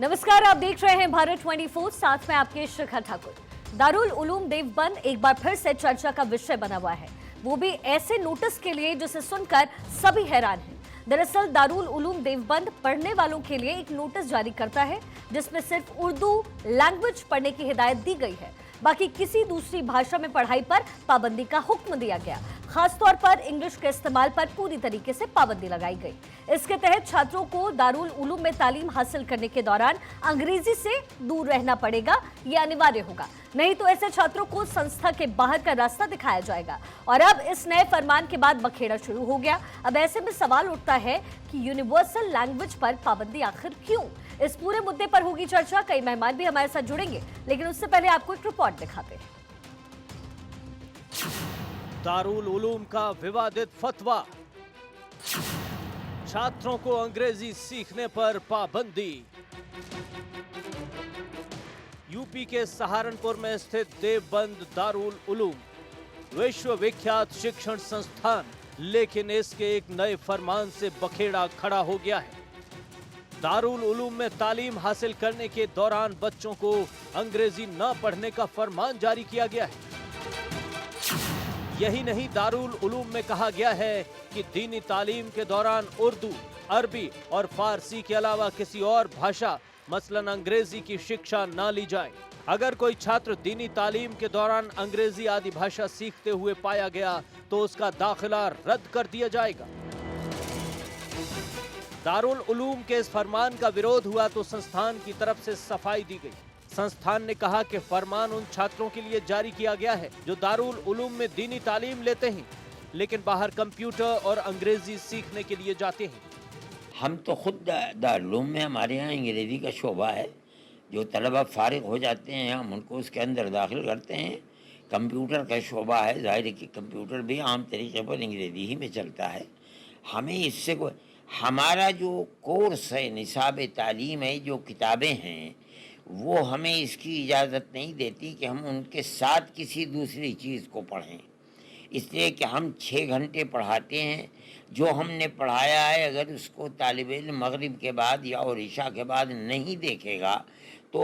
नमस्कार, आप देख रहे हैं भारत 24, साथ में आपके शिखा ठाकुर। दारुल उलूम देवबंद एक बार फिर से चर्चा का विषय बना हुआ है, वो भी ऐसे नोटिस के लिए जिसे सुनकर सभी हैरान हैं। दरअसल दारुल उलूम देवबंद पढ़ने वालों के लिए एक नोटिस जारी करता है जिसमें सिर्फ उर्दू लैंग्वेज पढ़ने की हिदायत दी गई है, बाकी किसी दूसरी भाषा में पढ़ाई पर पाबंदी का हुक्म दिया गया। खासतौर पर इंग्लिश के इस्तेमाल पर पूरी तरीके से पाबंदी लगाई गई। इसके तहत छात्रों को दारुल उलूम में तालीम हासिल करने के दौरान अंग्रेजी से दूर रहना पड़ेगा, यह अनिवार्य होगा, नहीं तो ऐसे छात्रों को संस्था के बाहर का रास्ता दिखाया जाएगा। और अब इस नए फरमान के बाद बखेड़ा शुरू हो गया। अब ऐसे में सवाल उठता है कि यूनिवर्सल लैंग्वेज पर पाबंदी आखिर क्यों? इस पूरे मुद्दे पर होगी चर्चा। कई मेहमान भी हमारे साथ जुड़ेंगे, लेकिन उससे पहले आपको एक रिपोर्ट दिखाते हैं। दारुल उलूम का विवादित फतवा, छात्रों को अंग्रेजी सीखने पर पाबंदी। यूपी के सहारनपुर में स्थित देवबंद दारुल उलूम विश्वविख्यात शिक्षण संस्थान, लेकिन इसके एक नए फरमान से बखेड़ा खड़ा हो गया है। दारुल उलूम में तालीम हासिल करने के दौरान बच्चों को अंग्रेजी न पढ़ने का फरमान जारी किया गया है। यही नहीं, दारुल उलूम में कहा गया है कि दीनी तालीम के दौरान उर्दू, अरबी और फारसी के अलावा किसी और भाषा मसलन अंग्रेजी की शिक्षा न ली जाए। अगर कोई छात्र दीनी तालीम के दौरान अंग्रेजी आदि भाषा सीखते हुए पाया गया तो उसका दाखिला रद्द कर दिया जाएगा। दारुल उलूम के इस फरमान का विरोध हुआ तो संस्थान की तरफ से सफाई दी गई। संस्थान ने कहा कि फरमान उन छात्रों के लिए जारी किया गया है जो दारुल उलूम में दीनी तालीम लेते हैं, लेकिन बाहर कंप्यूटर और अंग्रेजी सीखने के लिए जाते हैं। हम तो खुद दारुल उलूम में हमारे यहाँ अंग्रेज़ी का शोबा है। जो तलबा फारिग हो जाते हैं हम उनको उसके अंदर दाखिल करते हैं। कंप्यूटर का शोबा है, जाहिर है कि कंप्यूटर भी आम तरीके पर अंग्रेज़ी ही में चलता है। हमें इससे हमारा जो कोर्स है, निसाब तालीम है, जो किताबें हैं, वो हमें इसकी इजाज़त नहीं देती कि हम उनके साथ किसी दूसरी चीज़ को पढ़ें। इसलिए कि हम 6 घंटे पढ़ाते हैं, जो हमने पढ़ाया है अगर उसको तालिब इल्म मगरिब के बाद या और इशा के बाद नहीं देखेगा तो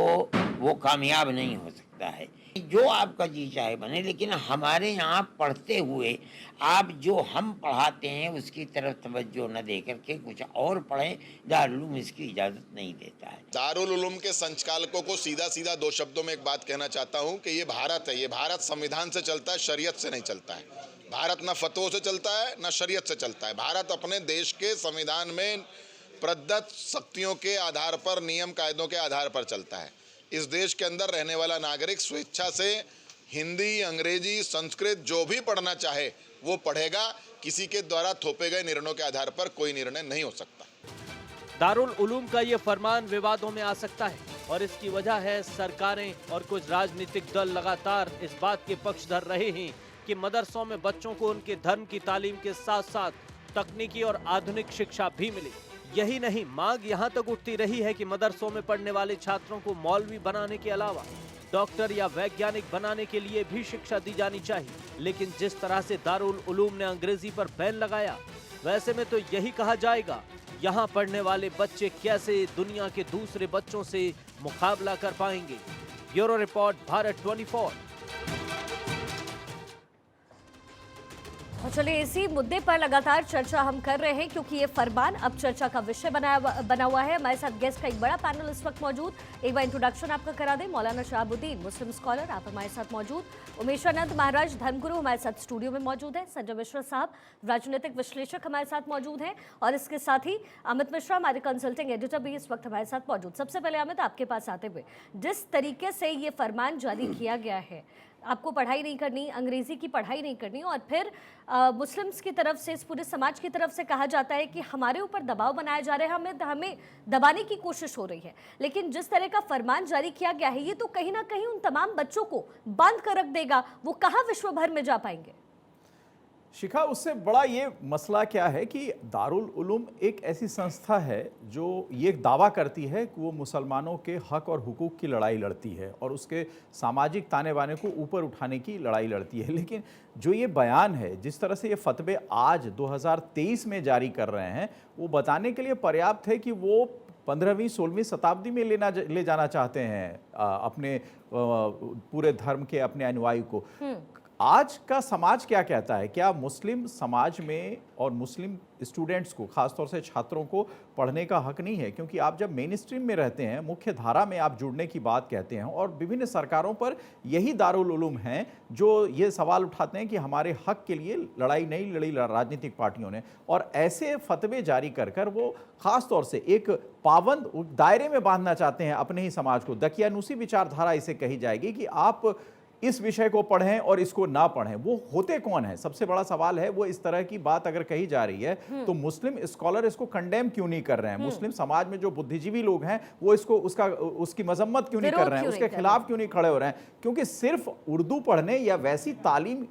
वो कामयाब नहीं हो सकता है। जो आपका जी चाहे बने, लेकिन हमारे यहाँ पढ़ते हुए आप जो हम पढ़ाते हैं उसकी तरफ तवज्जो न दे करके कुछ और पढ़ें, दारुल उलूम इसकी इजाज़त नहीं देता है। दारुल उलूम के संचालकों को सीधा सीधा 2 शब्दों में एक बात कहना चाहता हूँ कि ये भारत है, ये भारत संविधान से चलता है, शरीयत से नहीं चलता है। भारत न फतवों से चलता है न शरीयत से चलता है। भारत अपने देश के संविधान में प्रदत्त शक्तियों के आधार पर, नियम कायदों के आधार पर चलता है। इस देश के अंदर रहने वाला नागरिक स्वेच्छा से हिंदी, अंग्रेजी, संस्कृत जो भी पढ़ना चाहे वो पढ़ेगा। किसी के द्वारा थोपे गए निर्णयों के आधार पर कोई निर्णय नहीं हो सकता। दारुल उलूम का ये फरमान विवादों में आ सकता है और इसकी वजह है सरकारें और कुछ राजनीतिक दल लगातार इस बात के पक्षधर रहे हैं कि मदरसों में बच्चों को उनके धर्म की तालीम के साथ साथ तकनीकी और आधुनिक शिक्षा भी मिले। यही नहीं, मांग यहाँ तक उठती रही है कि मदरसों में पढ़ने वाले छात्रों को मौलवी बनाने के अलावा डॉक्टर या वैज्ञानिक बनाने के लिए भी शिक्षा दी जानी चाहिए। लेकिन जिस तरह से दारुल उलूम ने अंग्रेजी पर बैन लगाया, वैसे में तो यही कहा जाएगा यहाँ पढ़ने वाले बच्चे कैसे दुनिया के दूसरे बच्चों से मुकाबला कर पाएंगे। Bureau report, Bharat 24। और चलिए, इसी मुद्दे पर लगातार चर्चा हम कर रहे हैं क्योंकि ये फरमान अब चर्चा का विषय बना हुआ है। हमारे साथ गेस्ट का एक बड़ा पैनल इस वक्त मौजूद। एक बार इंट्रोडक्शन आपका करा दें। मौलाना शहाबुद्दीन, मुस्लिम स्कॉलर, आप हमारे साथ मौजूद। उमेशानंद महाराज, धर्मगुरु, हमारे साथ स्टूडियो में मौजूद है। संजय मिश्रा साहब, राजनीतिक विश्लेषक, हमारे साथ मौजूद हैं। और इसके साथ ही अमित मिश्रा, हमारे कंसल्टिंग एडिटर, भी इस वक्त हमारे साथ मौजूद। सबसे पहले अमित, आपके पास आते हुए, जिस तरीके से ये फरमान जारी किया गया है, आपको पढ़ाई नहीं करनी, अंग्रेजी की पढ़ाई नहीं करनी, और फिर मुस्लिम्स की तरफ से, इस पूरे समाज की तरफ से कहा जाता है कि हमारे ऊपर दबाव बनाया जा रहा है, हमें दबाने की कोशिश हो रही है। लेकिन जिस तरह का फरमान जारी किया गया है, ये तो कहीं ना कहीं उन तमाम बच्चों को बांध कर रख देगा। वो कहाँ विश्व भर में जा पाएंगे? शिखा, उससे बड़ा ये मसला क्या है कि दारुल उलूम एक ऐसी संस्था है जो ये दावा करती है कि वो मुसलमानों के हक और हुकूक की लड़ाई लड़ती है और उसके सामाजिक ताने बाने को ऊपर उठाने की लड़ाई लड़ती है। लेकिन जो ये बयान है, जिस तरह से ये फतवे आज 2023 में जारी कर रहे हैं, वो बताने के लिए पर्याप्त है कि वो 15वीं 16वीं शताब्दी में ले जाना चाहते हैं अपने पूरे धर्म के अपने अनुयायी को। आज का समाज क्या कहता है? क्या मुस्लिम समाज में और मुस्लिम स्टूडेंट्स को, खासतौर से छात्रों को पढ़ने का हक नहीं है? क्योंकि आप जब मेन स्ट्रीम में रहते हैं, मुख्य धारा में आप जुड़ने की बात कहते हैं, और विभिन्न सरकारों पर यही दारुल उलूम हैं जो ये सवाल उठाते हैं कि हमारे हक के लिए लड़ाई नहीं लड़ी राजनीतिक पार्टियों ने, और ऐसे फतवे जारी कर कर वो खास तौर से एक पाबंद दायरे में बांधना चाहते हैं अपने ही समाज को। दकियानूसी विचारधारा इसे कही जाएगी कि आप इस विषय को पढ़ें और इसको ना पढ़ें। वो होते कौन है? सबसे बड़ा सवाल है। वो इस तरह की बात अगर कही जा रही है तो मुस्लिम स्कॉलर इसको कंडेम क्यों नहीं कर रहे हैं? मुस्लिम समाज में जो बुद्धिजीवी लोग हैं वो इसको उसकी मजम्मत क्यों नहीं कर रहे हैं? उसके खिलाफ क्यों नहीं खड़े हो रहे हैं? क्योंकि सिर्फ उर्दू पढ़ने या वैसी तालीम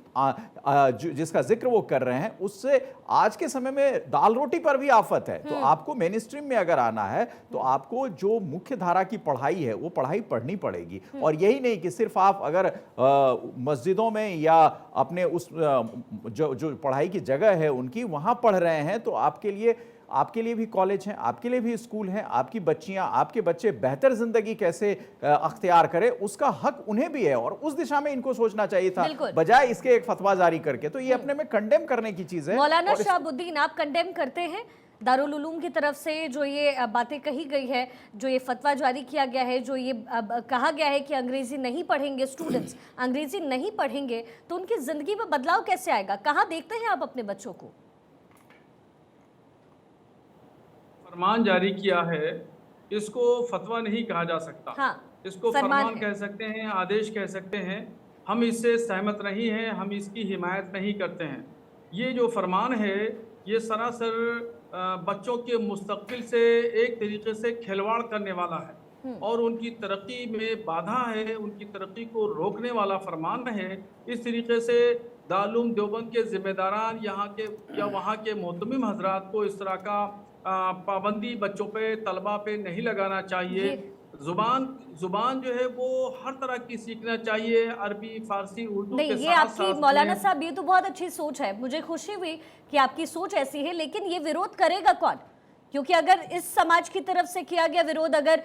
जिसका जिक्र वो कर रहे हैं, उससे आज के समय में दाल रोटी पर भी आफत है। तो आपको मेन स्ट्रीम में अगर आना है तो आपको जो मुख्य धारा की पढ़ाई है वो पढ़ाई पढ़नी पड़ेगी। और यही नहीं कि सिर्फ आप अगर मस्जिदों में या अपने उस जो पढ़ाई की जगह है उनकी वहां पढ़ रहे हैं तो आपके लिए भी कॉलेज हैं, आपके लिए भी स्कूल हैं। आपकी बच्चियां, आपके बच्चे बेहतर जिंदगी कैसे अख्तियार करें उसका हक उन्हें भी है, और उस दिशा में इनको सोचना चाहिए था, बजाय इसके एक फतवा जारी करके। तो ये अपने में कंडेम करने की चीज है। मौलाना शहाबुद्दीन, आप कंडेम करते हैं दारुल उलूम की तरफ से जो ये बातें कही गई है, जो ये फतवा जारी किया गया है, जो ये कहा गया है कि अंग्रेजी नहीं पढ़ेंगे स्टूडेंट्स, अंग्रेजी नहीं पढ़ेंगे तो उनकी जिंदगी में बदलाव कैसे आएगा? कहाँ देखते हैं आप अपने बच्चों को? फरमान जारी किया है, इसको फतवा नहीं कहा जा सकता। हाँ, इसको फरमान कह सकते हैं, आदेश कह सकते हैं। हम इससे सहमत नहीं हैं, हम इसकी हिमायत नहीं करते हैं। ये जो फरमान है ये सरासर बच्चों के मुस्तकबिल से एक तरीके से खिलवाड़ करने वाला है और उनकी तरक्की में बाधा है, उनकी तरक्की को रोकने वाला फरमान है। इस तरीके से दारुल देवबंद के जिम्मेदारान यहाँ के या वहाँ के मोहतमिम हजरात को इस तरह का पाबंदी बच्चों पे, तलबा पे नहीं लगाना चाहिए। जुबान जो है वो हर तरह की सीखना चाहिए, अरबी, फारसी, उर्दू नहीं, के ये आपकी मौलाना साहब ये तो बहुत अच्छी सोच है, मुझे खुशी हुई कि आपकी सोच ऐसी है, लेकिन ये विरोध करेगा कौन? क्योंकि अगर इस समाज की तरफ से किया गया विरोध, अगर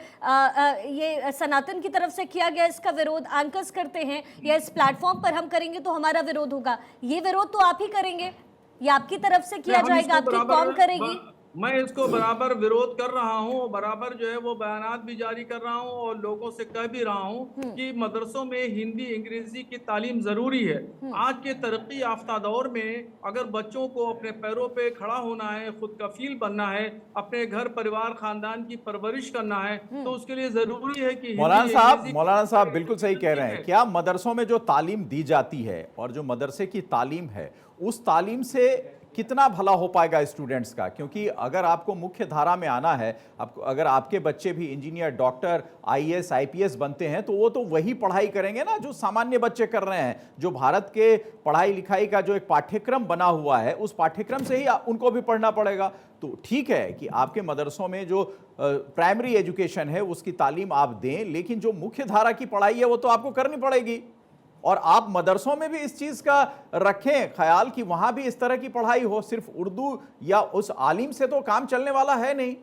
ये सनातन की तरफ से किया गया इसका विरोध एंकर्स करते हैं या इस प्लेटफॉर्म पर हम करेंगे तो हमारा विरोध होगा। ये विरोध तो आप ही करेंगे या आपकी तरफ से किया जाएगा, आपकी कौम करेगी? मैं इसको बराबर विरोध कर रहा हूँ, बराबर जो है वो बयानात भी जारी कर रहा हूँ और लोगों से कह भी रहा हूँ कि मदरसों में हिंदी अंग्रेजी की तालीम जरूरी है। आज के तरक्की याफ्ता दौर में अगर बच्चों को अपने पैरों पे खड़ा होना है, खुद कफील बनना है, अपने घर परिवार खानदान की परवरिश करना है, तो उसके लिए जरूरी है कि मौलाना साहब बिल्कुल सही कह रहे हैं। क्या मदरसों में जो तालीम दी जाती है और जो मदरसे की तालीम है उस तालीम से कितना भला हो पाएगा स्टूडेंट्स का? क्योंकि अगर आपको मुख्य धारा में आना है, अगर आपके बच्चे भी इंजीनियर, डॉक्टर, आईएएस, आईपीएस बनते हैं तो वो तो वही पढ़ाई करेंगे ना जो सामान्य बच्चे कर रहे हैं। जो भारत के पढ़ाई लिखाई का जो एक पाठ्यक्रम बना हुआ है उस पाठ्यक्रम से ही उनको भी पढ़ना पड़ेगा। तो ठीक है कि आपके मदरसों में जो प्राइमरी एजुकेशन है उसकी तालीम आप दें, लेकिन जो मुख्य धारा की पढ़ाई है वो तो आपको करनी पड़ेगी। और आप मदरसों में भी इस चीज का रखें ख्याल कि वहां भी इस तरह की पढ़ाई हो। सिर्फ उर्दू या उस आलिम से तो काम चलने वाला है नहीं।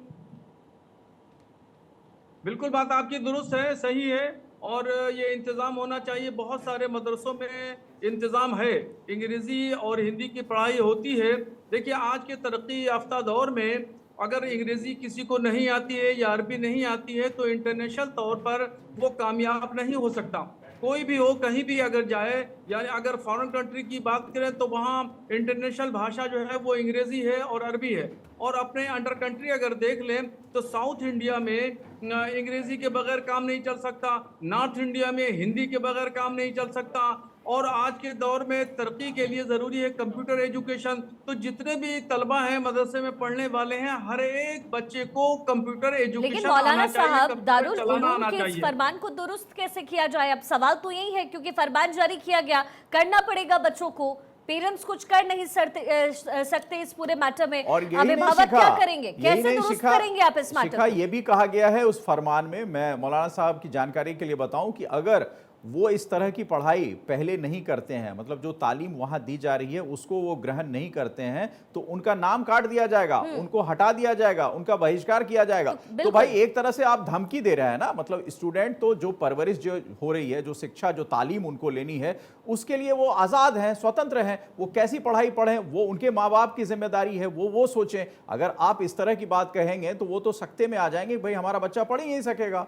बिल्कुल बात आपकी दुरुस्त है, सही है, और ये इंतज़ाम होना चाहिए। बहुत सारे मदरसों में इंतज़ाम है, अंग्रेज़ी और हिंदी की पढ़ाई होती है। देखिए आज के तरक्की याफ्ता दौर में अगर अंग्रेज़ी किसी को नहीं आती है या अरबी नहीं आती है तो इंटरनेशनल तौर पर वो कामयाब नहीं हो सकता। कोई भी हो, कहीं भी अगर जाए, यानी अगर फॉरेन कंट्री की बात करें तो वहाँ इंटरनेशनल भाषा जो है वो अंग्रेज़ी है और अरबी है। और अपने अंडर कंट्री अगर देख लें तो साउथ इंडिया में अंग्रेज़ी के बगैर काम नहीं चल सकता, नॉर्थ इंडिया में हिंदी के बगैर काम नहीं चल सकता। और आज के दौर में तरक्की के लिए ज़रूरी है कंप्यूटर एजुकेशन। तो जितने भी तलबा हैं मदरसे में पढ़ने वाले हैं, हर एक बच्चे को कंप्यूटर एजुकेशन लेकिन मौलाना साहब दारुल उलूम के इस फरमान को दुरुस्त कैसे किया जाए? अब सवाल तो यही है क्योंकि फरमान जारी किया गया, करना पड़ेगा बच्चों को। पेरेंट्स कुछ कर नहीं सकते इस पूरे मैटर में, अभिभावक क्या करेंगे? कैसे दुरुस्त करेंगे आप इस मैटर को? ये भी कहा गया है उस फरमान में, मैं मौलाना साहब की जानकारी के लिए बताऊं कि अगर वो इस तरह की पढ़ाई पहले नहीं करते हैं, मतलब जो तालीम वहाँ दी जा रही है उसको वो ग्रहण नहीं करते हैं, तो उनका नाम काट दिया जाएगा, उनको हटा दिया जाएगा, उनका बहिष्कार किया जाएगा। तो भाई एक तरह से आप धमकी दे रहे हैं ना, मतलब स्टूडेंट तो जो परवरिश जो हो रही है, जो शिक्षा, जो तालीम उनको लेनी है, उसके लिए वो आज़ाद हैं, स्वतंत्र हैं, वो कैसी पढ़ाई पढ़ें वो उनके माँ बाप की जिम्मेदारी है, वो सोचें। अगर आप इस तरह की बात कहेंगे तो वो तो सख्ते में आ जाएंगे, भाई हमारा बच्चा पढ़ ही नहीं सकेगा।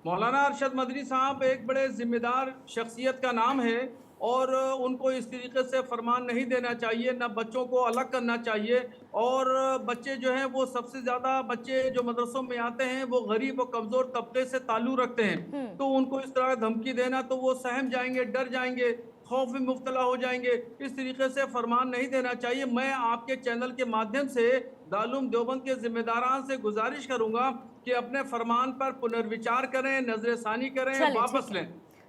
मौलाना अरशद मदनी साहब एक बड़े जिम्मेदार शख्सियत का नाम है और उनको इस तरीके से फरमान नहीं देना चाहिए, ना बच्चों को अलग करना चाहिए। और बच्चे जो हैं वो सबसे ज़्यादा बच्चे जो मदरसों में आते हैं वो गरीब और कमज़ोर तबके से ताल्लुक़ रखते हैं, तो उनको इस तरह धमकी देना तो वो सहम जाएंगे, डर जाएंगे, खौफ में मुब्तला हो जाएंगे। इस तरीके से फरमान नहीं देना चाहिए। मैं आपके चैनल के माध्यम से दारुल उलूम देवबंद के जिम्मेदारान से गुजारिश करूंगा कि अपने फरमान पर पुनर्विचार करें, नजरसानी करें, वापस लें।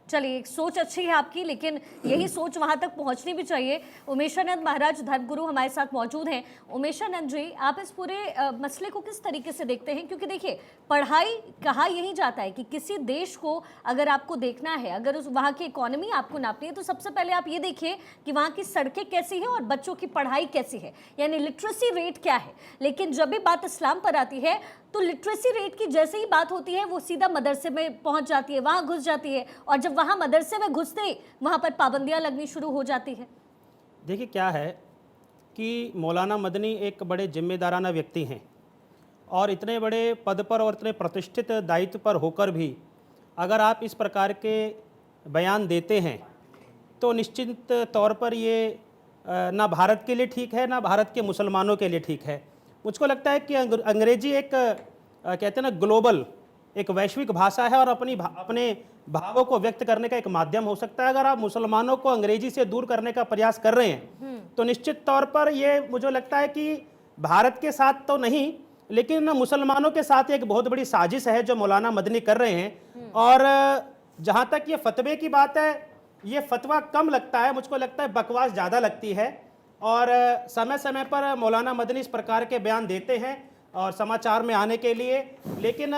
चलिए, एक सोच अच्छी है आपकी, लेकिन यही सोच वहां तक पहुंचनी भी चाहिए। उमेशानंद महाराज धर्मगुरु हमारे साथ मौजूद हैं। उमेशानंद जी, आप इस पूरे मसले को किस तरीके से देखते हैं? क्योंकि देखिए, पढ़ाई कहा यही जाता है कि किसी देश को अगर आपको देखना है, अगर उस वहाँ की इकोनॉमी आपको नापनी है, तो सबसे पहले आप ये देखिए कि वहाँ की सड़कें कैसी हैं और बच्चों की पढ़ाई कैसी है, यानी लिटरेसी रेट क्या है। लेकिन जब भी बात इस्लाम पर आती है तो लिटरेसी रेट की जैसे ही बात होती है वो सीधा मदरसे में पहुंच जाती है, वहां घुस जाती है, और जब वहां मदरसे में घुसते ही वहां पर पाबंदियां लगनी शुरू हो जाती है। देखिए क्या है कि मौलाना मदनी एक बड़े जिम्मेदाराना व्यक्ति हैं और इतने बड़े पद पर और इतने प्रतिष्ठित दायित्व पर होकर भी अगर आप इस प्रकार के बयान देते हैं तो निश्चित तौर पर ये ना भारत के लिए ठीक है, ना भारत के मुसलमानों के लिए ठीक है। मुझको लगता है कि अंग्रेजी एक कहते हैं ना ग्लोबल, एक वैश्विक भाषा है और अपने भावों को व्यक्त करने का एक माध्यम हो सकता है। अगर आप मुसलमानों को अंग्रेजी से दूर करने का प्रयास कर रहे हैं तो निश्चित तौर पर ये मुझे लगता है कि भारत के साथ तो नहीं, लेकिन मुसलमानों के साथ एक बहुत बड़ी साजिश है जो मौलाना मदनी कर रहे हैं। और जहाँ तक ये फतवे की बात है, ये फतवा कम लगता है, मुझको लगता है बकवास ज़्यादा लगती है। और समय समय पर मौलाना मदनी इस प्रकार के बयान देते हैं और समाचार में आने के लिए, लेकिन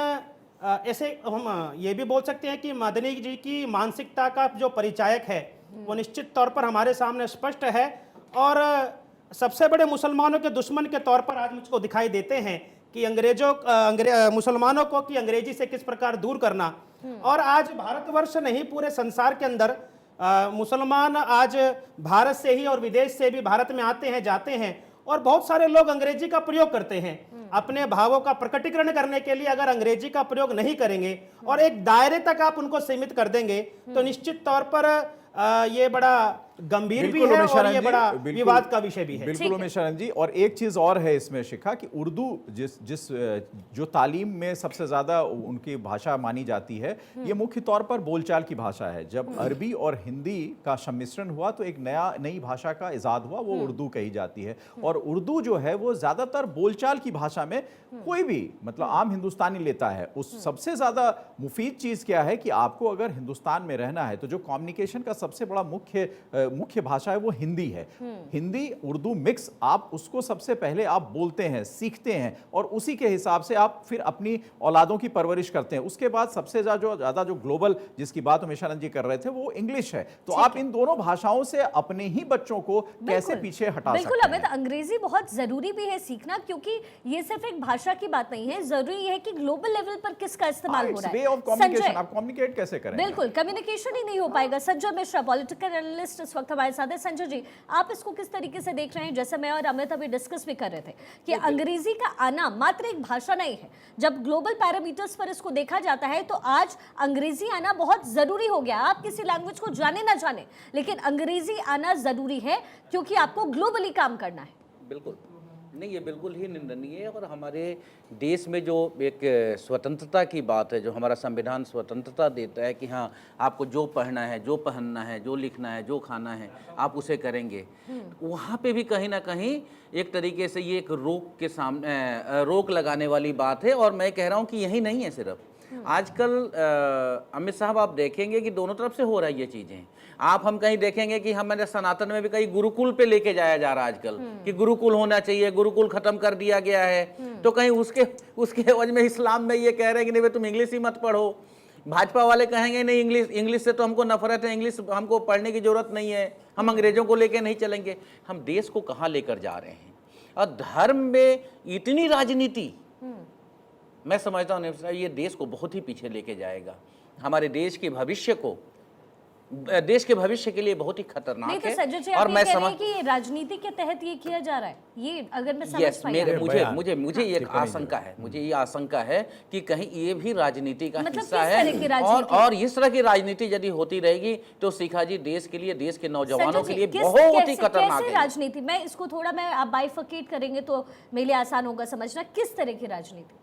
ऐसे हम ये भी बोल सकते हैं कि मदनी जी की मानसिकता का जो परिचायक है वो निश्चित तौर पर हमारे सामने स्पष्ट है और सबसे बड़े मुसलमानों के दुश्मन के तौर पर आज मुझको दिखाई देते हैं कि मुसलमानों को कि अंग्रेजी से किस प्रकार दूर करना। और आज भारतवर्ष नहीं, पूरे संसार के अंदर मुसलमान आज भारत से ही और विदेश से भी भारत में आते हैं, जाते हैं, और बहुत सारे लोग अंग्रेजी का प्रयोग करते हैं अपने भावों का प्रकटीकरण करने के लिए। अगर अंग्रेजी का प्रयोग नहीं करेंगे और एक दायरे तक आप उनको सीमित कर देंगे तो निश्चित तौर पर ये बड़ा गंभीर भी है और ये बड़ा विवाद का विषय भी है। बिल्कुल उमेशानंद जी, और एक चीज और है इसमें शिखा कि उर्दू जो तालीम में सबसे ज्यादा उनकी भाषा मानी जाती है, ये मुख्य तौर पर बोलचाल की भाषा है। जब अरबी और हिंदी का सम्मिश्रण हुआ तो एक नई भाषा का इजाद हुआ, वो उर्दू कही जाती है। और उर्दू जो है वो ज्यादातर बोलचाल की भाषा में कोई भी मतलब आम हिंदुस्तानी लेता है। उस सबसे ज्यादा मुफीद चीज क्या है कि आपको अगर हिंदुस्तान में रहना है तो जो कम्युनिकेशन का सबसे बड़ा मुख्य भाषा है वो हिंदी है। हिंदी उर्दू मिक्स, आप उसको सबसे पहले आप बोलते हैं, सीखते हैं और उसी के हिसाब से आप फिर अपनी औलादों की परवरिश करते हैं। उसके बाद सबसे ज्यादा जो ग्लोबल जिसकी बात उमेशानंद जी कर रहे थे वो इंग्लिश है। तो आप इन दोनों भाषाओं से अपने ही बच्चों को कैसे पीछे हटा सकते हैं? बिल्कुल अमित, अंग्रेजी बहुत जरूरी भी है सीखना, क्योंकि ये सिर्फ एक भाषा की बात नहीं है, जरूरी है कि ग्लोबल लेवल पर किसका इस्तेमाल हो रहा है। संजय, आप कम्युनिकेट कैसे करेंगे? बिल्कुल, कम्युनिकेशन ही नहीं हो पाएगा। संजय मिश्रा, पॉलिटिकल एनालिस्ट, इस वक्त हमारे साथ है। संजय जी, आप इसको किस तरीके से देख रहे हैं? जैसे मैं और अमित अभी डिस्कस भी कर रहे थे कि अंग्रेजी का आना मात्र एक भाषा नहीं है। जब ग्लोबल पैरामीटर्स पर इसको देखा जाता है तो आज अंग्रेजी आना बहुत जरूरी हो गया। आप किसी लैंग्वेज को जाने ना जाने, लेकिन अंग्रेजी आना जरूरी है क्योंकि आपको ग्लोबली काम करना है। बिल्कुल नहीं, ये बिल्कुल ही निंदनीय है। और हमारे देश में जो एक स्वतंत्रता की बात है, जो हमारा संविधान स्वतंत्रता देता है कि हाँ आपको जो पढ़ना है, जो पहनना है, जो लिखना है, जो खाना है, आप उसे करेंगे, वहाँ पे भी कहीं ना कहीं एक तरीके से ये एक रोक लगाने वाली बात है। और मैं कह रहा हूँ कि यही नहीं है सिर्फ, आजकल अमित साहब आप देखेंगे कि दोनों तरफ से हो रहा है ये चीज़ें। हम कहीं देखेंगे कि हमारे सनातन में भी कहीं गुरुकुल पे लेके जाया जा रहा है आजकल कि गुरुकुल होना चाहिए, गुरुकुल खत्म कर दिया गया है। तो कहीं उसके एवज में इस्लाम में ये कह रहे हैं कि नहीं भाई तुम इंग्लिश ही मत पढ़ो। भाजपा वाले कहेंगे नहीं, इंग्लिश से तो हमको नफरत है, इंग्लिश हमको पढ़ने की जरूरत नहीं है, हम अंग्रेजों को लेकर नहीं चलेंगे। हम देश को कहाँ लेकर जा रहे हैं? और धर्म में इतनी राजनीति, मैं समझता हूँ ये देश को बहुत ही पीछे लेके जाएगा। हमारे देश के भविष्य को, देश के भविष्य के लिए बहुत ही खतरनाक नहीं तो है। सज्जन जी, और आप मैं ये कह रहे समझ हैं कि ये राजनीति के तहत ये किया जा रहा है, ये अगर मैं समझ यस पाई मेरे आपकी मुझे बयान। मुझे मुझे एक टिप्पणी आशंका है, मुझे ये आशंका है कि कहीं ये भी राजनीति का मतलब हिस्सा किस तरह की है। राजनीति? और इस तरह की राजनीति यदि होती रहेगी तो शिखा जी देश के लिए, देश के नौजवानों संजय के जी, लिए बहुत ही खतरनाक कैसे है। राजनीति, मैं इसको थोड़ा मैं आप बाइफर्केट करेंगे तो मेरे लिए आसान होगा समझना, किस तरह की राजनीति?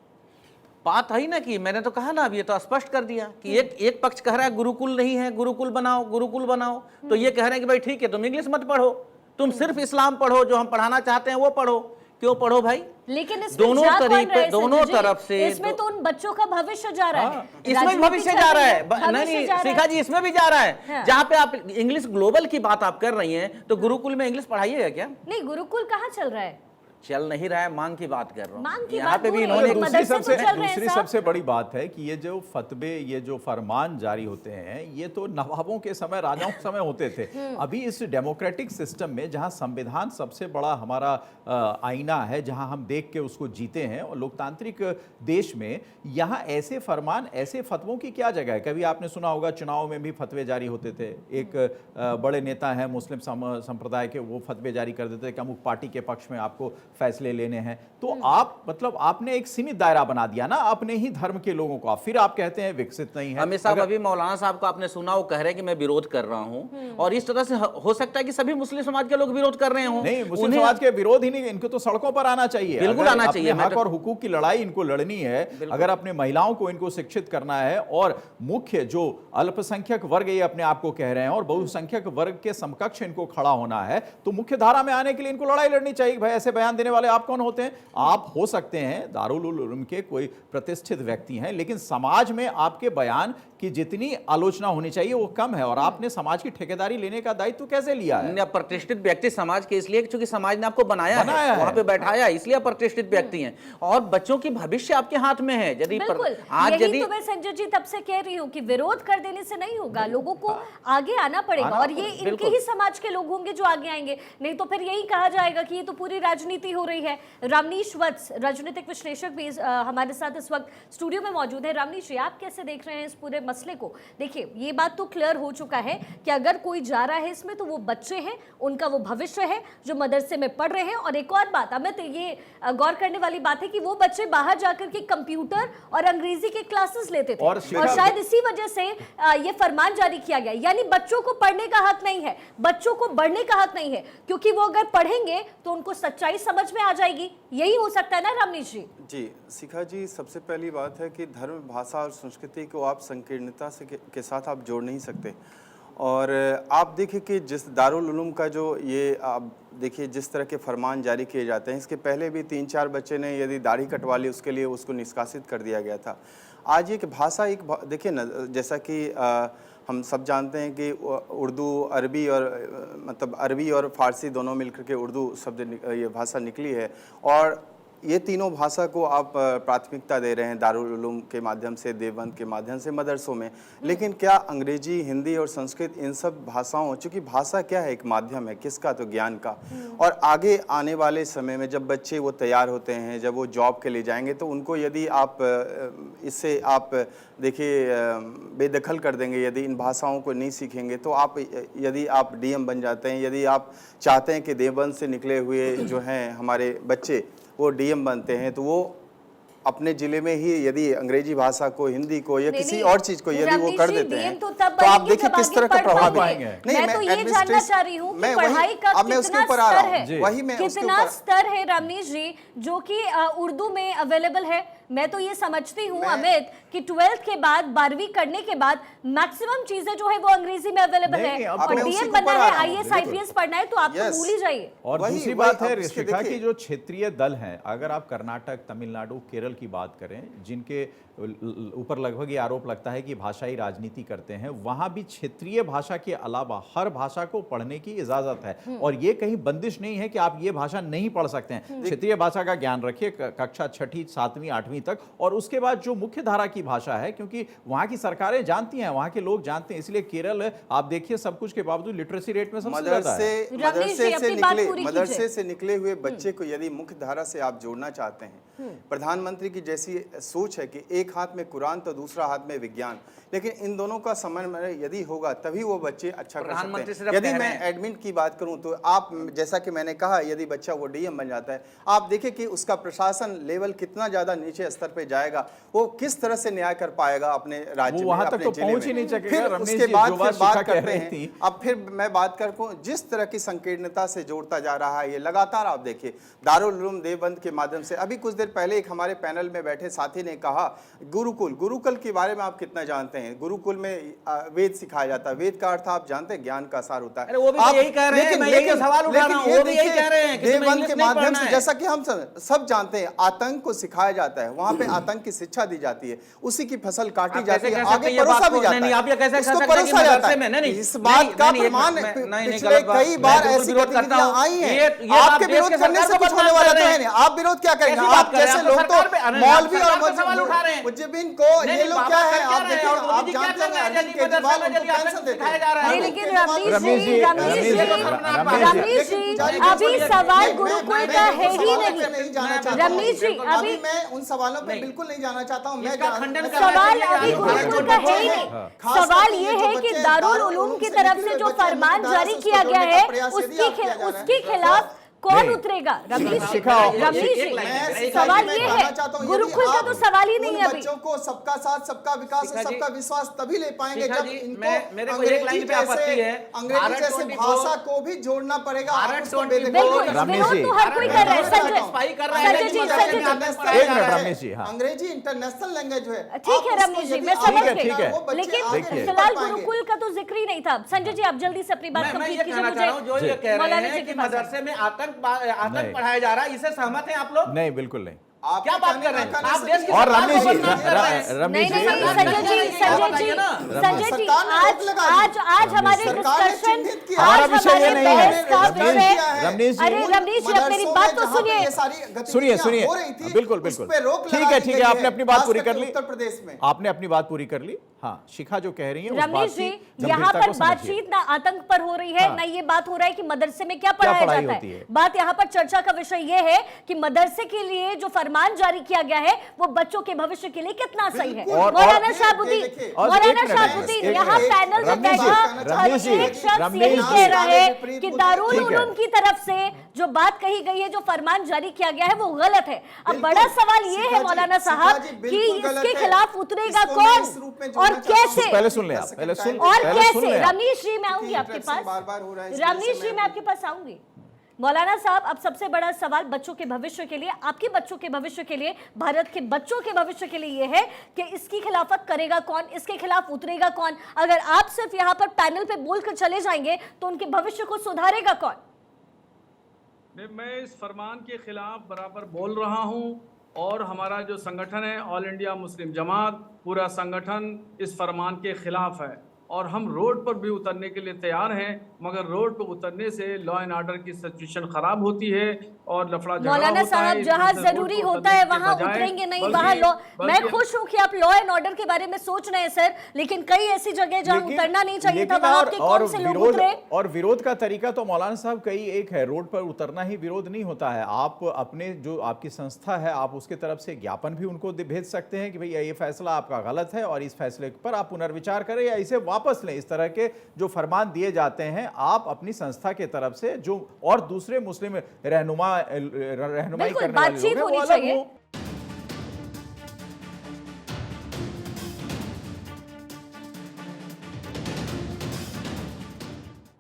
बात है ना कि मैंने तो कहा ना, अब ये तो स्पष्ट कर दिया कि एक पक्ष कह रहा है गुरुकुल नहीं है, गुरुकुल बनाओ, गुरुकुल बनाओ, तो ये कह रहे हैं कि भाई ठीक है तुम इंग्लिश मत पढ़ो, तुम सिर्फ इस्लाम पढ़ो, जो हम पढ़ाना चाहते हैं वो पढ़ो। क्यों पढ़ो भाई? लेकिन इसमें दोनों जा कौन तरीके, रहा है दोनों संजय जी? तरफ से इसमें तो उन बच्चों का भविष्य जा रहा है, इसमें राजनीति भविष्य चल जा रहा रही है। भविष्य नहीं जा रहा है। शिखा जी, इसमें भी जा रहा है। हाँ। जहाँ पे आप इंग्लिश ग्लोबल की बात आप कर रही हैं, तो गुरुकुल में इंग्लिश पढ़ाइएगा क्या? नहीं, गुरुकुल कहाँ चल रहा है? चल नहीं रहा है, मांग की बात कर रहा मांग हूँ। की यहाँ बात पे भी दूर है, इन्होंने ये दूसरी मदरसे तो सबसे चल रहे हैं दूसरी साहब। सबसे बड़ी बात है कि ये जो फतवे, ये जो फरमान जारी होते हैं, ये तो नवाबों के समय, राजाओं के समय होते थे। अभी इस डेमोक्रेटिक सिस्टम में जहां संविधान सबसे बड़ा हमारा आईना है, जहां हम देख के उसको जीते हैं, और लोकतांत्रिक देश में यहाँ ऐसे फरमान, ऐसे फतवों की क्या जगह है? कभी आपने सुना होगा चुनाव में भी फतवे जारी होते थे। एक बड़े नेता हैं मुस्लिम संप्रदाय के, वो फतवे जारी कर देते थे कि अमुक पार्टी के पक्ष में आपको फैसले लेने हैं। तो आप मतलब आपने एक सीमित दायरा बना दिया ना अपने ही धर्म के लोगों को, फिर आप कहते हैं विकसित नहीं है। अमित साहब, अभी मौलाना साहब को आपने सुना, वो कह रहे हैं कि मैं विरोध कर रहा हूं, और इस तरह से हो सकता है कि सभी मुस्लिम समाज के लोग विरोध कर रहे हों। नहीं, मुस्लिम समाज के विरोध ही नहीं, इनको तो सड़कों पर आना चाहिए। बिल्कुल अगर आना चाहिए। अपने हक और हुकूक की लड़ाई इनको लड़नी है, अगर अपने महिलाओं को इनको शिक्षित करना है, और मुख्य जो अल्पसंख्यक वर्ग ये अपने आप को कह रहे हैं और बहुसंख्यक वर्ग के समकक्ष इनको खड़ा होना है, तो मुख्य धारा में आने के लिए इनको लड़ाई लड़नी चाहिए। भाई ऐसे बयान देने वाले आप कौन होते हैं? आप हो सकते हैं दारुल उलूम के कोई प्रतिष्ठित व्यक्ति हैं, लेकिन समाज में आपके बयान की जितनी आलोचना होनी चाहिए वो कम है, और आपने समाज की ठेकेदारी लेने का दायित्व तो कैसे लिया है? आप प्रतिष्ठित व्यक्ति समाज के इसलिए क्योंकि समाज ने आपको बनाया है, वहां पे बैठाया, इसलिए आप प्रतिष्ठित व्यक्ति हैं, और बच्चों की भविष्य आपके हाथ में है। यदि बिल्कुल, आज यही यदि तो मैं संजय जी तब से कह रही हूँ कि विरोध कर देने से नहीं होगा, लोगों को आगे आना पड़ेगा, और ये इनके ही समाज के लोग होंगे जो आगे आएंगे, नहीं तो फिर यही कहा जाएगा कि ये तो पूरी राजनीति हो रही है। रामनीश वत्स, राजनीतिक विश्लेषक भी हमारे साथ इस वक्त स्टूडियो में मौजूद है। रामनीश जी, आप कैसे देख रहे हैं इस पूरे मसले को? देखिए, ये बात तो क्लियर हो चुका है कि अगर कोई जा रहा है इसमें तो वो बच्चे हैं, उनका वो भविष्य है जो मदरसे में पढ़ रहे हैं। और एक और बात अमित, ये गौर करने वाली बात है कि वो बच्चे बाहर जाकर के कंप्यूटर और अंग्रेजी के क्लासेस लेते थे, और शायद इसी वजह से ये फरमान जारी किया गया। यानी बच्चों को पढ़ने का हक नहीं है, बच्चों को बढ़ने का हक नहीं है, क्योंकि वो अगर पढ़ेंगे तो उनको सच्चाई समझ में आ जाएगी। यही हो सकता है ना रामनीश जी? जी शिखा जी, सबसे पहली बात है कि धर्म, भाषा और संस्कृति को आप संकीर्णता से के साथ आप जोड़ नहीं सकते। और आप देखिए कि जिस दारुल उलूम का जो ये आप देखिए जिस तरह के फरमान जारी किए जाते हैं, इसके पहले भी 3-4 बच्चे ने यदि दाढ़ी कटवा ली उसके लिए उसको निष्कासित कर दिया गया था। आज एक भाषा देखिए ना, जैसा कि हम सब जानते हैं कि उर्दू, अरबी और मतलब अरबी और फ़ारसी दोनों मिलकर के उर्दू शब्द ये भाषा निकली है, और ये तीनों भाषा को आप प्राथमिकता दे रहे हैं दारुल उलूम के माध्यम से, देवबंद के माध्यम से, मदरसों में। लेकिन क्या अंग्रेजी, हिंदी और संस्कृत, इन सब भाषाओं, चूँकि भाषा क्या है, एक माध्यम है किसका, तो ज्ञान का। और आगे आने वाले समय में जब बच्चे वो तैयार होते हैं, जब वो जॉब के लिए जाएंगे, तो उनको यदि आप इससे आप देखिए बेदखल कर देंगे, यदि इन भाषाओं को नहीं सीखेंगे, तो आप यदि आप डीएम बन जाते हैं, यदि आप चाहते हैं कि देवबंद से निकले हुए जो हैं हमारे बच्चे वो डीएम बनते हैं, तो वो अपने जिले में ही यदि अंग्रेजी भाषा को, हिंदी को या किसी और चीज को यदि वो कर देते हैं, तो आप देखिए किस तरह का प्रभाव आएगा। मैं तो ये जानना चाह रही हूँ कि पढ़ाई का कितना स्तर है, वही मैं कितना स्तर है रामनीश जी जो कि उर्दू में अवेलेबल है। मैं तो ये समझती हूँ अमित कि 12th के बाद, 12वीं करने के बाद मैक्सिमम चीजें जो है वो अंग्रेजी में अवेलेबल है, और डीएम बनना है, आईएएस आईपीएस पढ़ना है तो आप तो भूल ही जाइए। और दूसरी बात है ऋषिका की जो क्षेत्रीय दल हैं, अगर आप कर्नाटक, तमिलनाडु, केरल की बात करें, जिनके ऊपर लगभग ये आरोप लगता है कि भाषाई राजनीति करते हैं, वहां भी क्षेत्रीय भाषा के अलावा हर भाषा को पढ़ने की इजाजत है। और ये कहीं बंदिश नहीं है कि आप ये भाषा नहीं पढ़ सकते हैं। क्षेत्रीय भाषा का ज्ञान रखिए कक्षा 6ठी 7वीं 8वीं तक, और उसके बाद जो मुख्य धारा की भाषा है, क्योंकि वहां की सरकारें जानती हैं, वहां के लोग जानते हैं, इसलिए केरल आप देखिए सब कुछ के बावजूद लिटरेसी रेट में सबसे ज्यादा है। मदरसे से निकले हुए बच्चे को यदि मुख्य धारा से आप जोड़ना चाहते हैं, प्रधानमंत्री की जैसी सोच है कि एक हाथ में कुरान तो दूसरा हाथ में विज्ञान, लेकिन इन दोनों का समन्वय यदि होगा तभी वो बच्चे अच्छा कर सकते हैं। यदि मैं एडमिट की बात करूं तो आप, जैसा कि मैंने कहा, यदि बच्चा वो डीएम बन जाता है, आप देखें कि उसका प्रशासन लेवल कितना ज्यादा नीचे स्तर पे जाएगा, वो किस तरह से न्याय कर पाएगा अपने राज्य में, अपने जिले में। फिर उसके बाद बात करते हैं, अब फिर मैं बात करूं जिस तरह की संकीर्णता से जोड़ता जा रहा है ये लगातार। आप देखिए दारुल उलूम देवबंद के माध्यम से, अभी कुछ देर पहले एक हमारे पैनल में बैठे साथी ने कहा गुरुकुल के बारे में आप कितना जानते हैं? गुरुकुल में वेद सिखाया जाता है। वेद का अर्थ आप जानते हैं, ज्ञान का सार होता है। वो भी यही कह रहे हैं, मैं यही सवाल उठा रहा हूं, वो भी यही कह रहे हैं कि देवबंद के माध्यम से, जैसा कि हम सब जानते हैं, आतंक को सिखाया जाता है, वहां पे आतंक की शिक्षा दी जाती है, उसी की फसल काटी जाती है, आगे परोसा भी जाता है। आप ये कैसे उसको परोसा जाता है। इस बात का प्रमाण पिछले कई बार ऐसी गतिविधियां आई हैं। आपके विरोध करने से कुछ होने वाला तो है नहीं। आप विरोध क्या करेंगे? आप जैसे लोग तो मौलवी और मुज्जिबिन को, ये लोग क्या है, आप देखिए, आप जानते हैं अरविंद केजरीवाल उनको पेंशन देते हैं। लेकिन रमेश जी अभी सवाल गुरुकुल का है ही नहीं। रमेश जी अभी मैं उन सवालों पे बिल्कुल नहीं जाना चाहता हूँ। मैं सवाल अभी गुरुकुल का है ही नहीं। सवाल ये है कि दारुल उलूम की तरफ से जो फरमान जारी किया गया है उसके खिलाफ कौन उतरेगा? रमेश जी, सवाल ये है, गुरुकुल का तो सवाल ही नहीं है अभी। बच्चों को सबका साथ, सबका विकास, सबका विश्वास तभी ले पाएंगे जब इनको अंग्रेजी जैसे भाषा को भी जोड़ना पड़ेगा। बिल्कुल, विरोध तो हर कोई कर रहा है। संजय जी, अंग्रेजी इंटरनेशनल लैंग्वेज है। ठीक है रमेश जी, मैं समझ गई, लेकिन फिलहाल गुरुकुल का तो जिक्र ही नहीं था। संजय जी, आप जल्दी से अपनी बात कंप्लीट कीजिए। जो ये कह रहे हैं कि मदरसे में आतंक पढ़ाया जा रहा है, इससे सहमत हैं आप लोग? नहीं, बिल्कुल नहीं। आप क्या बात कर रहे हैं? आप देश की और रमेश जी, संजय जी, आज हमारे डिस्कशन, हमारा विषय ये नहीं है। रमेश जी, आप मेरी बात तो सुनिए। बिल्कुल, ठीक है, आपने अपनी बात पूरी कर ली। उत्तर प्रदेश में आपने अपनी बात पूरी कर ली। हाँ, शिखा जो कह रही है, रमेश जी, यहाँ पर बातचीत ना आतंक पर हो रही है, ना ये बात हो रहा है कि मदरसे में क्या पढ़ाया जाता है। बात यहाँ पर चर्चा का विषय ये है कि मदरसे के लिए जो फरमान जारी किया गया है वो बच्चों के भविष्य के लिए कितना सही है। मौलाना शहाबुद्दीन यहाँ पैनल में बैठा हर एक शख्स यही कह रहा है कि दारुल उलूम की तरफ से जो बात कही गई है, जो फरमान जारी किया गया है, वो गलत है। अब बड़ा सवाल ये है मौलाना साहब कि इसके खिलाफ उतरेगा कौन और कैसे? पहले सुन ले आप, और कैसे? रमेश जी, मैं आऊंगी आपके पास। रमेश जी, मैं आपके पास आऊंगी। मौलाना साहब, अब सबसे बड़ा सवाल बच्चों के भविष्य के लिए, आपके बच्चों के भविष्य के लिए, भारत के बच्चों के भविष्य के लिए यह है कि इसकी खिलाफत करेगा कौन, इसके खिलाफ उतरेगा कौन? अगर आप सिर्फ यहाँ पर पैनल पे बोलकर चले जाएंगे तो उनके भविष्य को सुधारेगा कौन? मैं इस फरमान के खिलाफ बराबर बोल रहा हूँ, और हमारा जो संगठन है ऑल इंडिया मुस्लिम जमात, पूरा संगठन इस फरमान के खिलाफ है, और हम रोड पर भी उतरने के लिए तैयार हैं, मगर रोड पर उतरने से लॉ एंड ऑर्डर की सिचुएशन खराब होती है और लफड़ा झगड़ा मौलाना साहब, जहाँ जरूरी होता है वहाँ उतरेंगे नहीं, वहाँ मैं खुश हूँ कि आप लॉ एंड ऑर्डर के बारे में सोच रहे हैं सर, लेकिन कई ऐसी जगह जहाँ उतरना नहीं चाहिए था, वहाँ आपके कौन से लोग उतरे? और विरोध का तरीका तो मौलाना साहब कई एक है, रोड पर उतरना ही विरोध नहीं होता है। आप अपने जो आपकी संस्था है, आप उसके तरफ से ज्ञापन भी उनको भेज सकते हैं कि भैया ये फैसला आपका गलत है और इस फैसले पर आप पुनर्विचार करें या इसे वापस लें। इस तरह के जो फरमान दिए जाते हैं, आप अपनी संस्था के तरफ से जो और दूसरे मुस्लिम रहनुमाई करने वाले लोग हैं, वो अलग हो।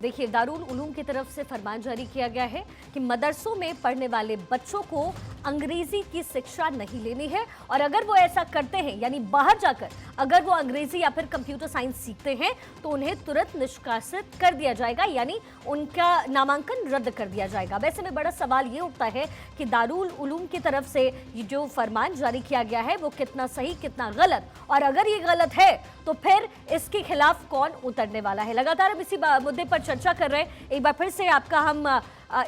देखिए, दारुल उलूम की तरफ से फरमान जारी किया गया है कि मदरसों में पढ़ने वाले बच्चों को अंग्रेजी की शिक्षा नहीं लेनी है, और अगर वो ऐसा करते हैं, यानी बाहर जाकर अगर वो अंग्रेजी या फिर कंप्यूटर साइंस सीखते हैं तो उन्हें तुरंत निष्कासित कर दिया जाएगा, यानी उनका नामांकन रद्द कर दिया जाएगा। वैसे में बड़ा सवाल ये उठता है कि दारुल उलूम की तरफ से ये जो फरमान जारी किया गया है वो कितना सही कितना गलत, और अगर ये गलत है तो फिर इसके खिलाफ कौन उतरने वाला है। लगातार हम इसी मुद्दे पर चर्चा कर रहे हैं। एक बार फिर से आपका हम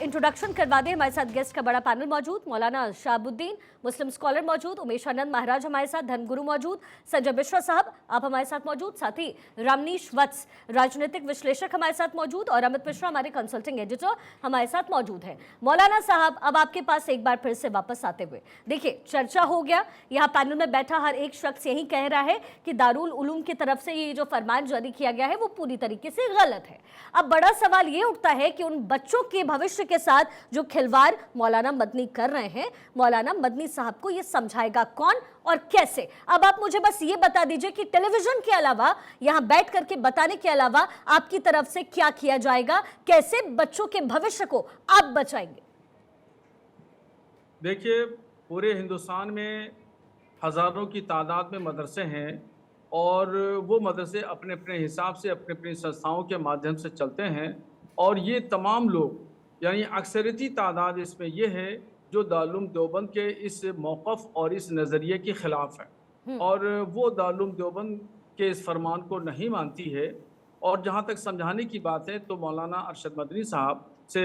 इंट्रोडक्शन करवा दें। हमारे साथ गेस्ट का बड़ा पैनल मौजूद, मौलाना शहाबुद्दीन मुस्लिम स्कॉलर मौजूद, उमेश आनंद महाराज हमारे साथ, धर्मगुरु मौजूद, संजय मिश्रा साहब आप हमारे साथ मौजूद, साथ ही रामनीश वत्स राजनीतिक विश्लेषक हमारे साथ मौजूद, और अमित मिश्रा हमारे कंसल्टिंग एडिटर हमारे साथ मौजूद हैं। मौलाना साहब, अब आपके पास एक बार फिर से वापस आते हुए, देखिए चर्चा हो गया, यहाँ पैनल में बैठा हर एक शख्स यही कह रहा है कि दारुल उलूम की तरफ से ये जो फरमान जारी किया गया है वो पूरी तरीके से गलत है। अब बड़ा सवाल ये उठता है कि उन बच्चों के भविष्य के साथ जो खिलवाड़ मौलाना मदनी कर रहे हैं, मौलाना मदनी साहब को ये समझाएगा कौन और कैसे। अब आप मुझे बस ये बता दीजिए कि टेलीविजन के अलावा, यहां बैठ करके बताने के अलावा आपकी तरफ से क्या किया जाएगा, कैसे बच्चों के भविष्य को आप बचाएंगे। देखिए, पूरे हिंदुस्तान में हजारों की तादाद में मदरसे हैं और वो मदरसे अपने अपने हिसाब से अपने अपनी संस्थाओं के माध्यम से चलते हैं, और ये तमाम लोग यानी अक्सरियती तादाद इसमें ये है जो दारुल उलूम देवबंद के इस मौक़िफ़ और इस नज़रिए के ख़िलाफ़ है, और वो दारुल उलूम देवबंद के इस फरमान को नहीं मानती है। और जहाँ तक समझाने की बात है तो मौलाना अरशद मदनी साहब से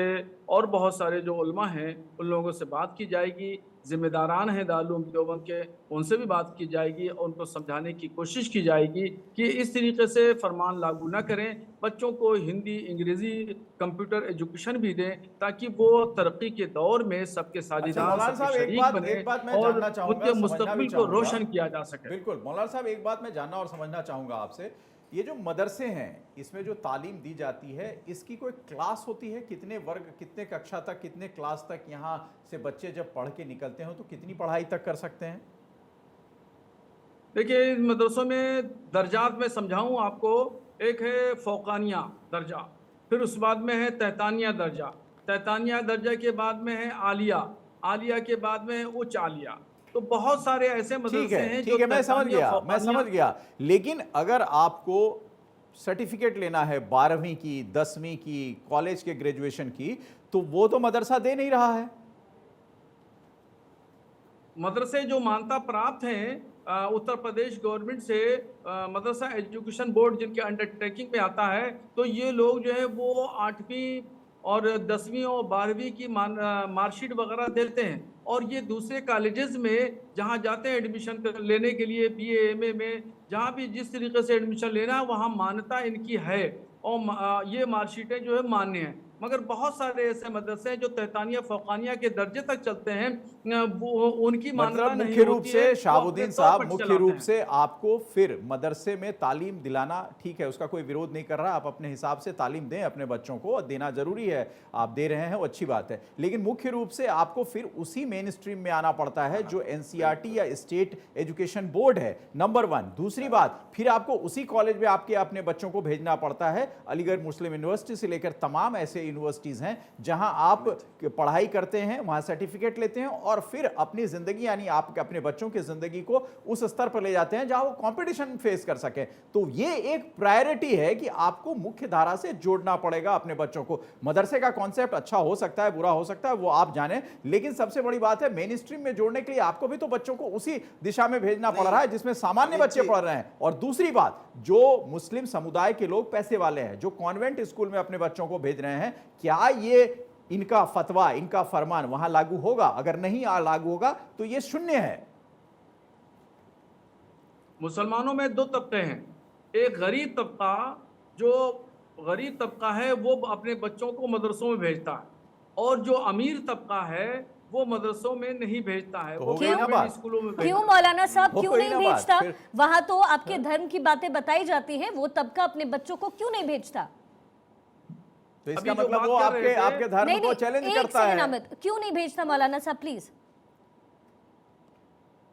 और बहुत सारे जो उलमा हैं उन लोगों से बात की जाएगी, ज़िम्मेदारान हैं दारुल उलूम देवबंद के, उनसे भी बात की जाएगी और उनको समझाने की कोशिश की जाएगी कि इस तरीके से फरमान लागू ना करें, बच्चों को हिंदी, अंग्रेज़ी, कंप्यूटर एजुकेशन भी दें ताकि वो तरक्की के दौर में सबके साझेदार, सबके शरीक बने और उनके मुस्तकबिल को रोशन किया जा सके। बिल्कुल मौलाना साहब, एक बात मैं जानना और समझना चाहूँगा आपसे, ये जो मदरसे हैं इसमें जो तालीम दी जाती है इसकी कोई क्लास होती है? कितने वर्ग, कितने कक्षा तक, कितने क्लास तक यहाँ से बच्चे जब पढ़ के निकलते हैं तो कितनी पढ़ाई तक कर सकते हैं? देखिए, इन मदरसों में दर्जात में समझाऊं आपको, एक है फ़ौक़ानिया दर्जा, फिर उस बाद में है तहतानिया दर्जा, तहतानिया दर्जा के बाद में है आलिया, आलिया के बाद में है उच्च आलिया। तो बहुत सारे ऐसे मदरसे हैं ठीक है, मैं समझ गया। लेकिन अगर आपको सर्टिफिकेट लेना है 12वीं की, 10वीं की, कॉलेज के ग्रेजुएशन की, तो वो तो मदरसा दे नहीं रहा है। मदरसे जो मान्यता प्राप्त हैं उत्तर प्रदेश गवर्नमेंट से, मदरसा एजुकेशन बोर्ड जिनके अंडरटेकिंग में आता है, तो ये लोग जो है वो 8वीं और 10वीं और 12वीं की मार्कशीट वगैरह देते हैं, और ये दूसरे कॉलेजेस में जहाँ जाते हैं एडमिशन लेने के लिए, BA MA में जहाँ भी जिस तरीके से एडमिशन लेना है वहाँ मान्यता इनकी है और ये मार्कशीटें जो है मान्य हैं। मगर बहुत सारे ऐसे मदरसे हैं जो तहतानिया फ़ौक़ानिया के दर्जे तक चलते हैं, वो उनकी मान्यता नहीं मुख्य रूप होती से है। शहाबुद्दीन साहब, मुख्य रूप से आपको फिर मदरसे में तालीम दिलाना ठीक है, उसका कोई विरोध नहीं कर रहा, आप अपने हिसाब से तालीम दें अपने बच्चों को, और देना जरूरी है, आप दे रहे हैं वो अच्छी बात है। लेकिन मुख्य रूप से आपको फिर उसी मेन स्ट्रीम में आना पड़ता है जो NCERT या स्टेट एजुकेशन बोर्ड है, नंबर 1। दूसरी बात, फिर आपको उसी कॉलेज में आपके अपने बच्चों को भेजना पड़ता है। अलीगढ़ मुस्लिम यूनिवर्सिटी से लेकर तमाम ऐसे यूनिवर्सिटीज हैं जहां आप पढ़ाई करते हैं, वहां सर्टिफिकेट लेते हैं और फिर अपनी जिंदगी यानी आप अपने बच्चों की जिंदगी को उस स्तर पर ले जाते हैं जहां वो कंपटीशन फेस कर सकें। तो ये एक प्रायोरिटी है कि आपको मुख्य धारा से जोड़ना पड़ेगा अपने बच्चों को। मदरसे का कॉन्सेप्ट अच्छा हो सकता है, बुरा हो सकता है, वो आप जाने, लेकिन सबसे बड़ी बात है मेन स्ट्रीम में जोड़ने के लिए आपको भी तो बच्चों को उसी दिशा में भेजना पड़ रहा है जिसमें सामान्य बच्चे पढ़ रहे हैं। और दूसरी बात, जो मुस्लिम समुदाय के लोग पैसे वाले हैं, जो कॉन्वेंट स्कूल में अपने बच्चों को भेज रहे हैं, क्या ये इनका फतवा, इनका फरमान वहां लागू होगा? अगर नहीं लागू होगा तो ये शून्य है। मुसलमानों में 2 तबके हैं, एक गरीब तबका, जो गरीब तबका है वो अपने बच्चों को मदरसों में भेजता है, और जो अमीर तबका है वो मदरसों में नहीं भेजता है, वो स्कूलों में। क्यों मौलाना साहब, क्यों नहीं भेजता? वहां तो आपके धर्म की बातें बताई जाती हैं, वो तबका अपने बच्चों को क्यों नहीं भेजता? तो इसका मतलब वो आपके धर्म को चैलेंज करता है। क्यों नहीं भेजता मौलाना साहब, प्लीज?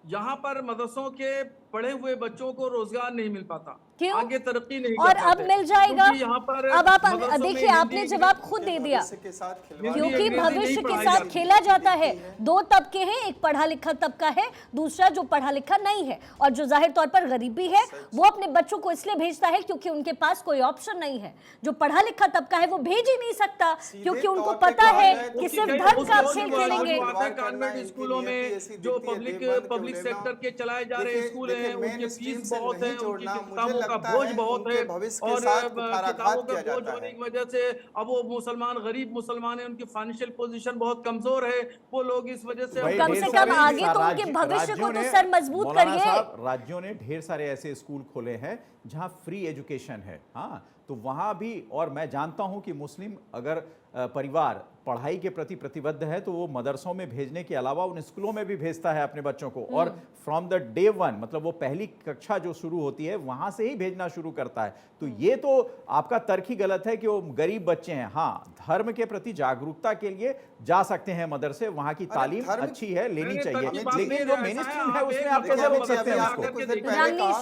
यहाँ पर मदरसों के पढ़े हुए बच्चों को रोजगार नहीं मिल पाता, क्यों? आगे तरक्की नहीं और कर पाते। अब मिल जाएगा। क्योंकि यहाँ पर अब आप मदरसों में देखिए, आपने हिंदी जवाब खुद दे दिया, के साथ खिलवाड़ क्योंकि अंग्रेजी नहीं भविष्य के पढ़ाई साथ जाती। खेला जाता है। दो तबके हैं, एक पढ़ा लिखा तबका है, दूसरा जो पढ़ा लिखा नहीं है, और जो जाहिर तौर पर गरीबी है वो अपने बच्चों को इसलिए भेजता है क्योंकि उनके पास कोई ऑप्शन नहीं है। जो पढ़ा लिखा तबका है वो भेज ही नहीं सकता, क्योंकि उनको पता है कि सिर्फ धर्म का आप खेल खेलेंगे। कॉन्वेंट स्कूलों में जो पब्लिक सेक्टर के चलाए जा रहे स्कूल हैं, उनकी फीस बहुत है, उनकी किताबों का बोझ बहुत है, और किताबों का बोझ होने की वजह से अब वो मुसलमान, गरीब मुसलमान है, उनकी फाइनेंशियल पोजीशन बहुत कमजोर है, वो लोग इस वजह से भाई, कम ढेर से सारे कम आगे तो उनके भविष्य को तो सर मजबूत मौलाना करिए। साहब, राज्यों ने ढेर सारे ऐसे स्कूल खोले हैं जहां फ्री एजुकेशन है। हाँ, तो वहां भी, और मैं जानता हूं कि मुस्लिम अगर परिवार पढ़ाई के प्रति प्रतिबद्ध है तो वो मदरसों में भेजने के अलावा उन स्कूलों में भी भेजता है अपने बच्चों को, और फ्रॉम द डे वन, मतलब वो पहली कक्षा जो शुरू होती है वहां से ही भेजना शुरू करता है। तो ये तो आपका तर्क ही गलत है कि वो गरीब बच्चे हैं। हाँ, धर्म के प्रति जागरूकता के लिए जा सकते हैं मदरसे, वहां की तालीम अच्छी है, लेनी चाहिए, लेकिन जो मेन स्ट्रीम है उसमें आप कैसे रोक सकते हैं उसको?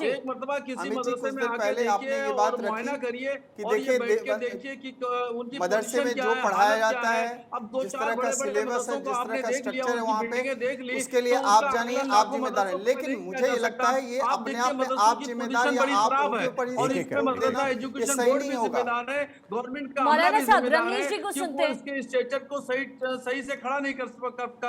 एक मरतबा किसी मदरसे में आके देखिए और मुआयना करिए, और ये बैठ के देखिए कि उनकी मदरसे में जो पढ़ाया जाता है, जिस तरह का सिलेबस है, जिस तरह का स्ट्रक्चर है वहाँ पे, उसके लिए आप जानिए, आप जिम्मेदार हैं। लेकिन मुझे ये लगता है ये अपने आप में आप जिम्मेदार या आप उनके ऊपर और ही इसमें मदरसा एजुकेशन बोर्ड भी जिम्मेदार है, गवर्नमेंट का आमला भी जिम्मेदार है कि वो इसके स्ट्रक्चर को सही से खड़ा नहीं कर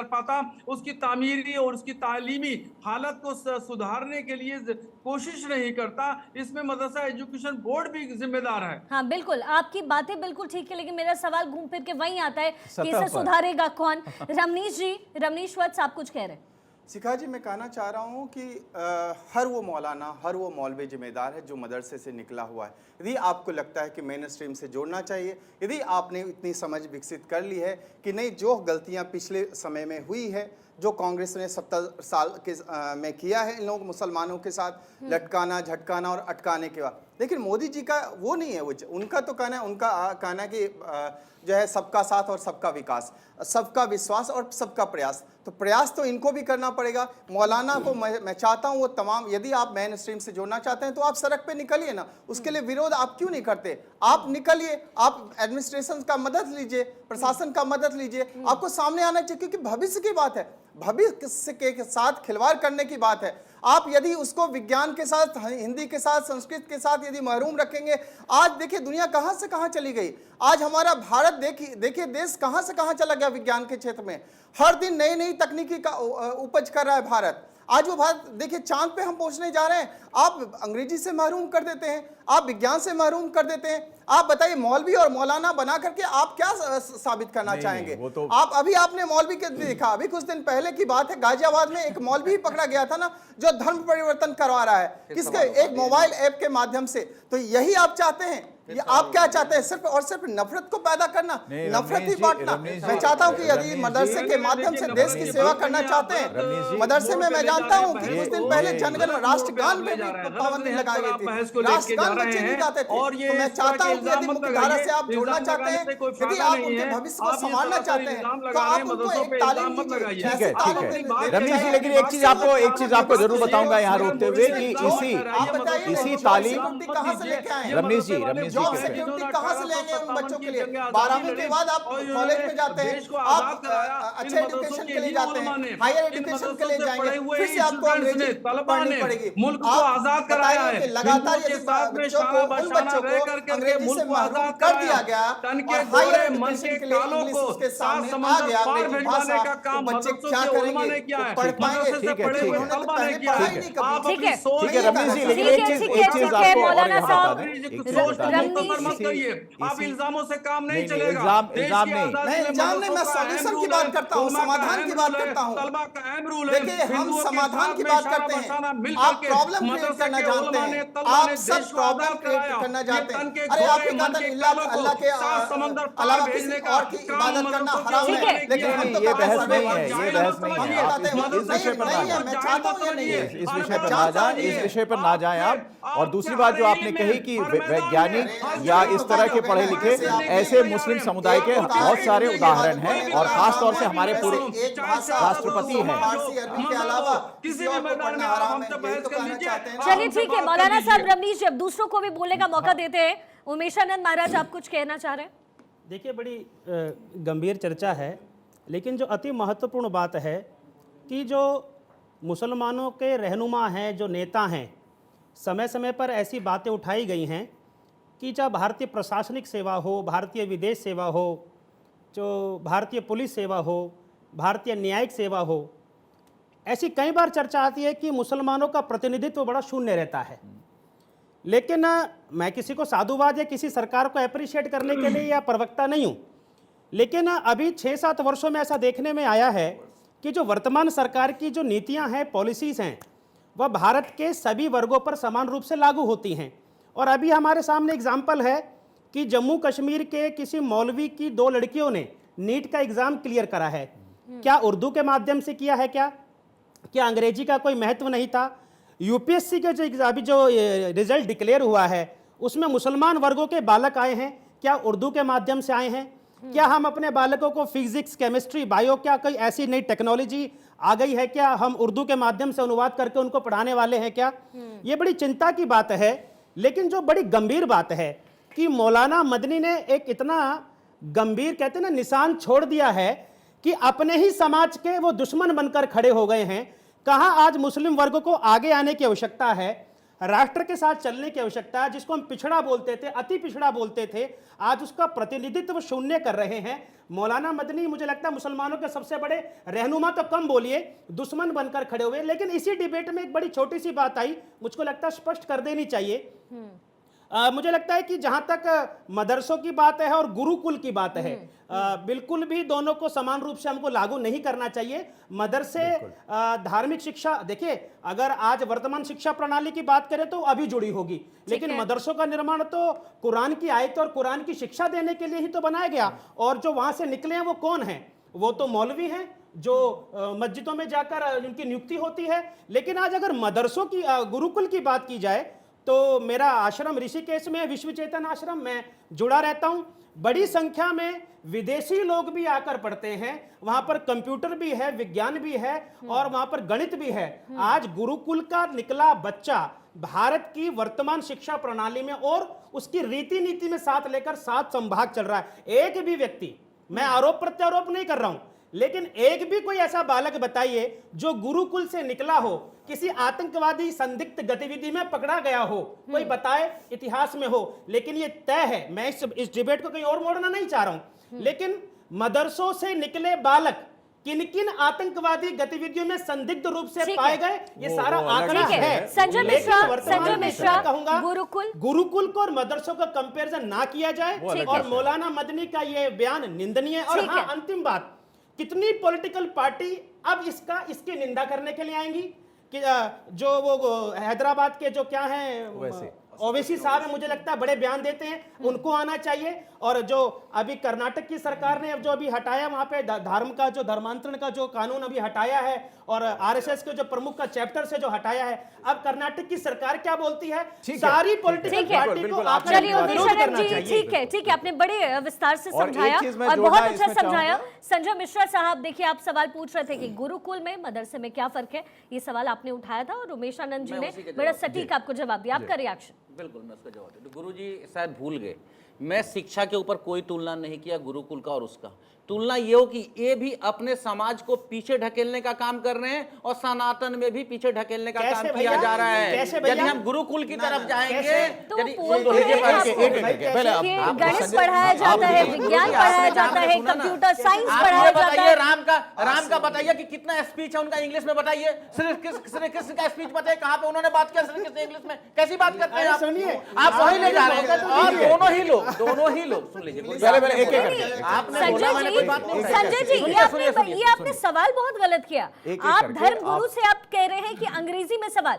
पाता, उसकी तामीरी और उसकी तालीमी हालत को सुधारने के लिए कोशिश नहीं करता। इसमें मदरसा एजुकेशन बोर्ड भी जिम्मेदार है। हाँ बिल्कुल, आपकी बातें बिल्कुल ठीक है, लेकिन मेरा सवाल घूम फिर के वहीं आता है कि इसे सुधारेगा कौन? रमनीश जी, रमनीश वत्स, आप कुछ कह रहे हैं? शिखा जी, मैं कहना चाह रहा हूँ कि हर वो मौलाना, हर वो मौलवी जिम्मेदार है जो मदरसे से निकला हुआ है। यदि आपको लगता है कि मेन स्ट्रीम से जोड़ना चाहिए, यदि आपने इतनी समझ विकसित कर ली है कि नहीं, जो गलतियाँ पिछले समय में हुई है, जो कांग्रेस ने 70 साल के में किया है इन लोग मुसलमानों के साथ लटकाना, झटकाना और अटकाने के बाद, लेकिन मोदी जी का वो नहीं है। वो उनका तो कहना है, उनका कहना है कि जो है सबका साथ और सबका विकास, सबका विश्वास और सबका प्रयास। तो प्रयास तो इनको भी करना पड़ेगा। मौलाना को मैं चाहता हूँ वो तमाम, यदि आप मेन स्ट्रीम से जोड़ना चाहते हैं तो आप सड़क पे निकलिए ना, उसके लिए विरोध आप क्यों नहीं करते? आप निकलिए, आप एडमिनिस्ट्रेशन का मदद लीजिए, प्रशासन का मदद लीजिए, आपको सामने आना चाहिए, क्योंकि भविष्य की बात है, भविष्य के साथ खिलवाड़ करने की बात है। आप यदि उसको विज्ञान के साथ, हिंदी के साथ, संस्कृत के साथ यदि महरूम रखेंगे, आज देखिए दुनिया कहां से कहां चली गई। आज हमारा भारत देखिए देश कहां से कहां चला गया विज्ञान के क्षेत्र में। हर दिन नई नई तकनीकी का उपज कर रहा है भारत। आज वो भारत देखिए चांद पे हम पहुंचने जा रहे हैं। आप अंग्रेजी से महरूम कर देते हैं, आप विज्ञान से महरूम कर देते हैं। आप बताइए, मौलवी और मौलाना बना करके आप क्या साबित करना चाहेंगे? वो तो... आप अभी आपने मौलवी के देखा, अभी कुछ दिन पहले की बात है, गाजियाबाद में एक मौलवी पकड़ा गया था ना, जो धर्म परिवर्तन करवा रहा है, किसके? एक मोबाइल ऐप के माध्यम से। तो यही आप चाहते हैं? ये आप क्या चाहते हैं? सिर्फ और सिर्फ नफरत को पैदा करना, नफरत ही बांटना। मैं चाहता हूं कि यदि मदरसे के माध्यम से देश की सेवा करना चाहते हैं, मदरसे में मैं जानता हूं कि कुछ दिन पहले जनगण राष्ट्रगान में भी पाबंदी लगाई गई थी, राष्ट्रगान बच्चे नहीं गाते थे। तो मैं चाहता हूं कि यदि मुख्यधारा से आप जोड़ना चाहते हैं, यदि आप उनके भविष्य को संभालना चाहते हैं, तो आप उनको एक तालीम दीजिए। ठीक है, ठीक है रमनीश जी, लेकिन एक चीज आपको जरूर बताऊंगा यहाँ रोकते हुए कि इसी तालीम, कहां से लेके आए? रमनीश जी जॉब सिक्योरिटी कहां से लेंगे उन बच्चों के लिए? 12वीं के बाद आप कॉलेज में जाते हैं, आप अच्छे एजुकेशन के लिए जाते हैं, हायर एजुकेशन के लिए जाएंगे, फिर से आपको अंग्रेजी पढ़नी पड़ेगी। मुल्क को आजाद कराया है, लगातार ये बच्चों को, उन बच्चों को अंग्रेजी से महरूम कर दिया गया, और हायर एजुकेशन के लिए इंग्लिश उसके सामने आ गया, अंग्रेजी भाषा। तो बच्चे क्या करेंगे? पढ़ पाएंगे? ठीक है, ठीक है, पढ़ाई नहीं कभी। ठीक है रमनीश जी, लेकिन एक चीज आपको और यहाँ बता दें, आप इल्जामों से काम नहीं चलेगा। इल्जाम नहीं, मैं सॉल्यूशन की बात करता हूँ, समाधान की बात करता हूँ। देखिए, हम समाधान की बात करते हैं, आप प्रॉब्लम क्रिएट करना जानते हैं, आप सब प्रॉब्लम क्रिएट करना जानते हैं। अरे आपने कहा था अल्लाह के अलावा किसी और की इबादत करना हराम है, लेकिन हम तो ये बहस नहीं है, ये बहस नहीं है, आप इस विषय पर ना जाएं, मैं चाहता हूँ ये नहीं है, इस विषय पर ना जाएं, इस विषय पर ना जाएं आप। और दूसरी बात जो आपने कही कि वैज्ञानिक या इस तरह के पढ़े लिखे ऐसे मुस्लिम समुदाय के बहुत सारे उदाहरण हैं, और खास तौर से हमारे पूर्व राष्ट्रपति हैं। चलिए ठीक है मौलाना साहब, रमनीश जी अब दूसरों को भी बोलने का मौका देते हैं। उमेशानंद महाराज, आप कुछ कहना चाह रहे हैं? देखिए, बड़ी गंभीर चर्चा है, लेकिन जो अति महत्वपूर्ण बात है कि जो मुसलमानों के रहनुमा हैं, जो नेता हैं, समय समय पर ऐसी बातें उठाई गई हैं कि जब भारतीय प्रशासनिक सेवा हो, भारतीय विदेश सेवा हो, जो भारतीय पुलिस सेवा हो, भारतीय न्यायिक सेवा हो, ऐसी कई बार चर्चा आती है कि मुसलमानों का प्रतिनिधित्व बड़ा शून्य रहता है। लेकिन मैं किसी को साधुवाद या किसी सरकार को अप्रिशिएट करने के लिए या प्रवक्ता नहीं हूँ, लेकिन अभी 6-7 वर्षों में ऐसा देखने में आया है कि जो वर्तमान सरकार की जो नीतियां हैं, पॉलिसीज़ हैं, वह भारत के सभी वर्गों पर समान रूप से लागू होती हैं। और अभी हमारे सामने एग्जाम्पल है कि जम्मू कश्मीर के किसी मौलवी की 2 लड़कियों ने नीट का एग्ज़ाम क्लियर करा है। क्या उर्दू के माध्यम से किया है? क्या अंग्रेजी का कोई महत्व नहीं था? यूपीएससी के जो अभी जो रिजल्ट डिक्लेयर हुआ है उसमें मुसलमान वर्गों के बालक आए हैं, क्या उर्दू के माध्यम से आए हैं? क्या हम अपने बालकों को फिजिक्स, केमिस्ट्री, बायो, क्या कोई ऐसी नई टेक्नोलॉजी आ गई है क्या हम उर्दू के माध्यम से अनुवाद करके उनको पढ़ाने वाले हैं क्या? ये बड़ी चिंता की बात है। लेकिन जो बड़ी गंभीर बात है कि मौलाना मदनी ने एक इतना गंभीर, कहते हैं ना, निशान छोड़ दिया है कि अपने ही समाज के वो दुश्मन बनकर खड़े हो गए हैं। कहाँ आज मुस्लिम वर्ग को आगे आने की आवश्यकता है, राष्ट्र के साथ चलने की आवश्यकता है। जिसको हम पिछड़ा बोलते थे, अति पिछड़ा बोलते थे, आज उसका प्रतिनिधित्व शून्य कर रहे हैं। मौलाना मदनी मुझे लगता है मुसलमानों के सबसे बड़े रहनुमा तो कम बोलिए, दुश्मन बनकर खड़े हुए। लेकिन इसी डिबेट में एक बड़ी छोटी सी बात आई, मुझको लगता है स्पष्ट कर देनी चाहिए। मुझे लगता है कि जहां तक मदरसों की बात है और गुरुकुल की बात है, बिल्कुल भी दोनों को समान रूप से हमको लागू नहीं करना चाहिए। मदरसे धार्मिक शिक्षा, देखिए अगर आज वर्तमान शिक्षा प्रणाली की बात करें तो अभी जुड़ी होगी, लेकिन मदरसों का निर्माण तो कुरान की आयत और कुरान की शिक्षा देने के लिए ही तो बनाया गया। और जो वहां से निकले हैं वो कौन है? वो तो मौलवी हैं जो मस्जिदों में जाकर उनकी नियुक्ति होती है। लेकिन आज अगर मदरसों की, गुरुकुल की बात की जाए तो मेरा आश्रम ऋषिकेश में विश्व चेतन आश्रम में जुड़ा रहता हूं। बड़ी संख्या में विदेशी लोग भी आकर पढ़ते हैं, वहां पर कंप्यूटर भी है, विज्ञान भी है और वहां पर गणित भी है। आज गुरुकुल का निकला बच्चा भारत की वर्तमान शिक्षा प्रणाली में और उसकी रीति नीति में साथ लेकर 7 संभाग चल रहा है। एक भी व्यक्ति, मैं आरोप प्रत्यारोप नहीं कर रहा हूं, लेकिन एक भी कोई ऐसा बालक बताइए जो गुरुकुल से निकला हो, किसी आतंकवादी संदिग्ध गतिविधि में पकड़ा गया हो, कोई बताए इतिहास में हो। लेकिन ये तय है, मैं इस डिबेट को कहीं और मोड़ना नहीं चाह रहा हूं, लेकिन मदरसों से निकले बालक किन किन आतंकवादी गतिविधियों में संदिग्ध रूप से पाए गए, ये सारा आंकड़ा है। संजय मिश्रा कहूंगा गुरुकुल को और मदरसों का कंपैरिजन ना किया जाए। और मौलाना मदनी का ये बयान निंदनीय है। और हाँ, अंतिम बात, कितनी पॉलिटिकल पार्टी अब इसकी निंदा करने के लिए आएंगी कि जो वो हैदराबाद के जो क्या हैं ओवैसी साहब है, मुझे लगता है बड़े बयान देते हैं, उनको आना चाहिए। और जो अभी कर्नाटक की सरकार ने अब जो अभी हटाया वहां पे धर्म का जो धर्मांतरण का जो कानून अभी हटाया है और आरएसएस के जो प्रमुख का चैप्टर से जो हटाया है, अब कर्नाटक की सरकार क्या बोलती है? सारी पॉलिटिकल पार्टी को आकर विरोध करना चाहिए। ठीक है, आपने बड़े विस्तार से समझाया और बहुत अच्छा समझाया। संजय मिश्रा साहब, देखिए आप सवाल पूछ रहे थे कि गुरुकुल में मदरसे में क्या फर्क है, ये सवाल आपने उठाया था और उमेशानंद जी ने बड़ा सटीक आपको जवाब दिया। आपका रिएक्शन? बिल्कुल, मैं उसका जवाब दूं। गुरु जी शायद भूल गए, मैं शिक्षा के ऊपर कोई तुलना नहीं किया गुरुकुल का और उसका। तुलना ये हो कि ये भी अपने समाज को पीछे ढकेलने का काम कर रहे हैं और सनातन में भी पीछे ढकेलने का काम किया जा रहा है। यदि हम गुरुकुल की तरफ जाएंगे, गणित पढ़ाया जाता है, विज्ञान पढ़ाया जाता है, कंप्यूटर साइंस पढ़ाया जाता है। राम का बताइए कि कितना स्पीच है उनका इंग्लिश में, बताइए। श्री कृष्ण का स्पीच बताइए, कहाँ पे उन्होंने बात किया श्री कृष्ण इंग्लिश में? कैसी बात करते हैं आप वही ले जा रहे हैं। और दोनों ही लोग सुन लीजिए, आपने संजय जी, ये आपने सवाल बहुत गलत किया। आप धर्म गुरु से आप कह रहे हैं कि अंग्रेजी में सवाल,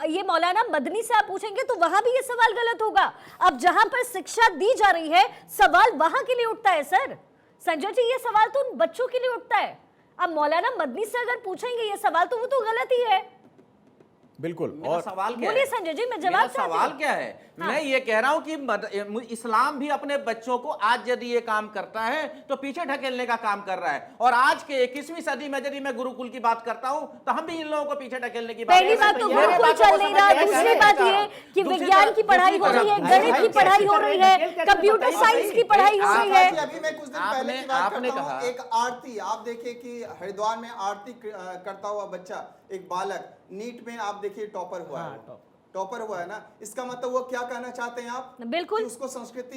ये मौलाना मदनी से आप पूछेंगे तो वहां भी ये सवाल गलत होगा। अब जहां पर शिक्षा दी जा रही है, सवाल वहां के लिए उठता है। सर संजय जी, ये सवाल तो उन बच्चों के लिए उठता है। अब मौलाना मदनी से अगर पूछेंगे ये सवाल तो वो तो गलत ही है। बिल्कुल। मेरा और सवाल क्या बोलिए है? संजय जी, मैं मेरा जवाब चाहती सवाल हूं। क्या है? मैं ये कह रहा हूं कि इस्लाम भी अपने बच्चों को आज यदि ये काम करता है तो पीछे ढकेलने का काम कर रहा है, और आज के 21वीं सदी में यदि मैं गुरुकुल की बात करता हूं तो हम भी इन लोगों को पीछे ढकेलने की बात पहली कर रहे बात हैं। तो मेरे गुरुकुल बातों को चल नहीं समझ रहा, रहे हैं, दूसरी कहने बात का ये चाह कि दूसरी विज्ञान तरफ- की पढ़ाई हो रही है, दूसरी तरफ- गणित की पढ़ाई हो रही है, कंप्यूटर साइंस की पढ़ाई हो रही है। अभी मैं कुछ दिन पहले की बात आपने करता हूं, कहा- एक आरती, आप देखिए कि हरिद्वार में आरती करता हुआ बच्चा, एक बालक नीट में आप देखिए टॉपर हुआ है, टॉपर हुआ है ना। इसका मतलब वो क्या कहना चाहते हैं आप? बिल्कुल। कि उसको संस्कृत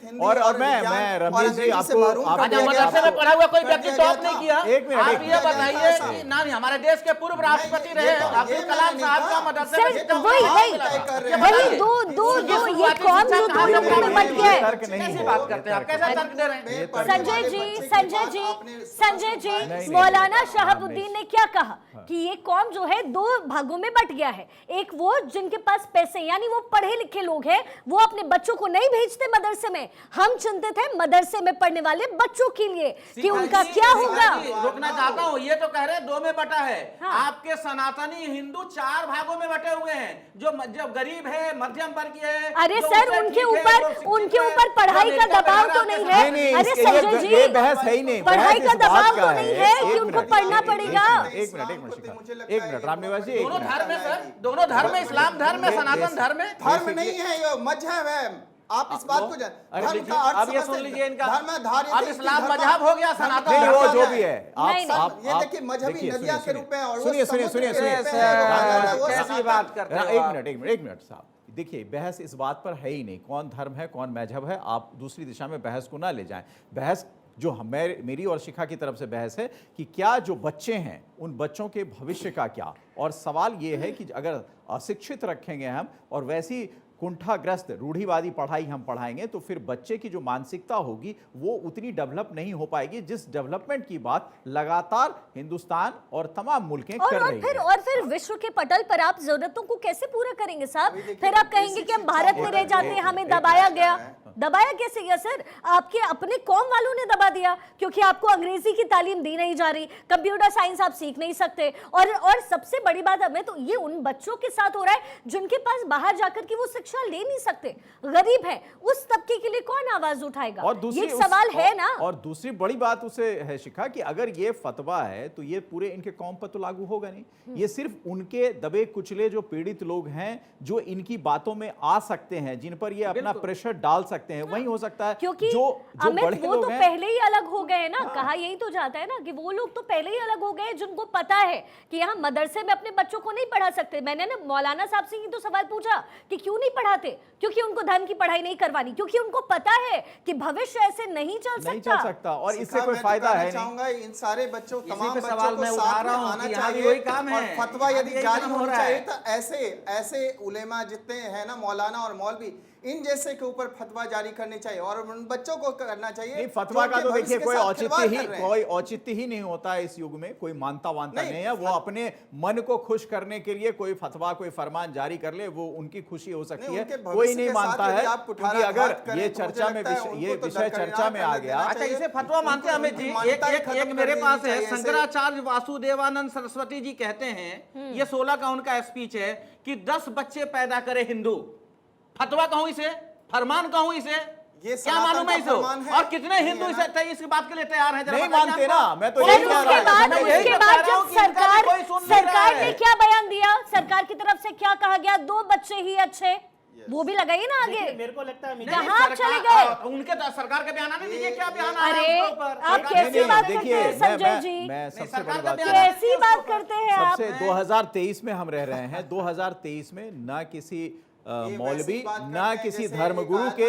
हिंदी और विज्ञान मैं रमेश और जी अंग्रेजी से आपको महरूम कर दिया गया मदरसे था। में पढ़ा हुआ कोई कर व्यक्ति दिया टॉप गया नहीं था। किया। एक मिनट, आप एक ये मिनट। बताइए ऐसा। कि ना हमारे देश के पूर्व राष्ट्रपति रहे अब्दुल कलाम साहब का मदरसे में सर शिक्षा वही हुआ। वही कर वही रहे हैं। दो ये कौम जो दो लोगों में बट गया है। तर्क नहीं कैसी है, बात ये करते हैं आप? तर्क कैसा नहीं। तर्क दे रहे हैं? संजय जी, संजय जी, संजय जी, मौलाना शहाबुद्दीन ने क्या कहा कि ये कौम जो है दो भागों में बट गया है। एक वो जिनके पास पैसे यानी वो पढ़े लिखे लोग हैं, वो अपने बच्चों को नहीं भेजते मदरसे में। हम चिंतित हैं मदरसे में पढ़ने वाले बच्चों के लिए कि उनका क्या होगा। रोकना चाहता हूँ, ये तो कह रहे हैं दो में बटा है। हाँ। आपके सनातनी हिंदू 4 भागों में बटे हुए हैं, जो गरीब है, मध्यम वर्ग है। अरे जो सर उससे उनके ठीक है, ऊपर जो शिक्षित है, पढ़ाई जो का नेता दबाव तो वगैरह नहीं आपके है। नहीं, अरे इसके संजय लिए जी, ये बहस है ही नहीं। पढ़ाई बहस का इस बात दबाव का तो नहीं है कि एक उनको मिनट, पढ़ना एक पड़ेगा। मिनट, एक मिनट रामनिवास जी, एक दोनों मिनट। धर्म है सर, दोनों धर्म है, इस्लाम धर्म है, सनातन धर्म है। धर्म नहीं है, ये मजहब है। आप इस बात को जान, अरे धर्म लीजिए, का अर्थ अब ये समझते सुन हैं। लीजिए इनका। धर्म है, धार्य अब है, इस्लाम धर्म- मजहब हो गया, सनातन नहीं, धर्म वो हो जो गया। भी है नहीं, आप ये देखिए मजहबी देखिए, नदियां के सुनिए, रूप में और वो सुनिए समुद्र सुनिए के सुनिए रूप में सुनिए है, वो कैसी सनातन- बात करते हो? एक मिनट साहब, देखिए बहस इस बात पर है ही नहीं कौन धर्म है कौन मजहब है। आप दूसरी दिशा में बहस को ना ले जाएं। बहस जो मेरी और शिखा की तरफ से बहस है कि क्या जो बच्चे हैं उन बच्चों के भविष्य का क्या, और सवाल ये है कि अगर अशिक्षित रखेंगे हम और वैसी कुंठाग्रस्त रूढ़िवादी पढ़ाई हम पढ़ाएंगे तो फिर बच्चे की जो मानसिकता होगी वो उतनी डेवलप नहीं हो पाएगी जिस डेवलपमेंट की बात लगातार हिंदुस्तान और तमाम मुल्कें कर रही हैं। और फिर विश्व के पटल पर आप जरूरतों को कैसे पूरा करेंगे साहब? फिर आप कहेंगे कि हम भारत में रह जाते हैं, हमें दबाया गया। दबाया कैसे गया सर? आपके अपने कौम वालों ने दबा दिया क्योंकि आपको अंग्रेजी की तालीम दी नहीं जा रही, कंप्यूटर साइंस आप सीख नहीं सकते। और सबसे बड़ी बात हमें तो ये उन बच्चों के साथ हो रहा है जिनके पास बाहर जाकर के वो शिक्षा ले नहीं सकते, गरीब है, उस तबके के लिए कौन आवाज उठाएगा? और दूसरी ये एक सवाल है ना। और दूसरी बड़ी बात उसे है शिखा कि अगर ये फतवा है तो ये पूरे इनके कौम पर तो लागू होगा नहीं। ये सिर्फ उनके दबे कुचले जो पीड़ित लोग हैं जो इनकी बातों में आ सकते हैं, जिन पर ये अपना प्रेशर डाल सकते हैं, वही हो सकता है। क्योंकि जो अमित बड़े वो लोग तो हैं, पहले ही अलग हो गए ना। कहा यही तो जाता है ना कि वो लोग तो पहले ही अलग हो गए जिनको पता है कि यहाँ मदरसे में अपने बच्चों को नहीं पढ़ा सकते। मैंने ना मौलाना साहब से ही तो सवाल पूछा कि क्यों नहीं पढ़ाते, क्योंकि उनको धर्म की पढ़ाई नहीं करवानी, क्योंकि उनको पता है कि भविष्य ऐसे नहीं चल सकता। और इससे शिखा, कोई मैं तो फायदा कहना है नहीं। चाहूंगा इन सारे बच्चों, इसी तमाम पे बच्चों सवाल को मैं उठा साथ में रहा हूं आना कि यहाँ भी चाहिए वही काम है। और फतवा यहाँ यदि भी यही जारी काम हो होना रहा चाहिए है। तो ऐसे उलेमा जितने हैं ना, मौलाना और मौलवी, इन जैसे के ऊपर फतवा जारी करनी चाहिए और उन बच्चों को करना चाहिए। नहीं, फतवा का जो तो उनके देखिए भविष्य के साथ खिलवाड़ कर रहे हैं। कोई औचित्य ही नहीं होता है इस युग में। कोई मानता नहीं, नहीं है। वो अपने मन को खुश करने के लिए कोई फतवा कोई फरमान जारी कर ले, वो उनकी खुशी हो सकती नहीं, है। उनके कोई भविष्य नहीं के साथ मानता यदि है आप क्योंकि कुठाराघात अगर करें ये तो मुझे चर्चा में लगता है ये उनको तो विषय दरकिनार चर्चा में आ कर गया। देना अच्छा, चाहिए। इसे फतवा मानते हैं अमित जी। मान्यता ही एक खत्म मेरे कर पास देनी है, चाहिए। शंकराचार्य वासुदेवानंद सरस्वती जी कहते हैं, ये 16 का उनका स्पीच है कि 10 बच्चे पैदा करे हिंदू। फतवा कहूं इसे, फरमान कहूं इसे, ये क्या मालूम है सनातन इसे? का फरमान है। और कितने नहीं हिंदू है ना? इसकी बात के लिए तैयार हैं? जरा नहीं बताइए मानते हमको। ना, मैं तो और यही उसके कह रहा हूं। बाद- मैं यही उसके तो बाद कह रहा हूं जब कि इनका भी कोई सुन नहीं रहा सरकार है। ने क्या बयान दिया, सरकार की तरफ से क्या कहा गया, 2 बच्चे ही अच्छे, वो भी लगाइए ना आगे। मेरे को लगता है नहीं, कहाँ सरकार- चले गए? उनके तो सरकार का बयान आने दीजिए, क्या बयान आया अरे, उसके ऊपर? आप सरकार- कैसी नहीं, बात देखिए, करते हैं संजय जी? मैं सबसे सरकार बड़ी का बात बयान कैसी बात करते हैं आप? सबसे 2023 में हम रह रहे हैं। 2023 में ना किसी मौलवी ना किसी धर्मगुरु के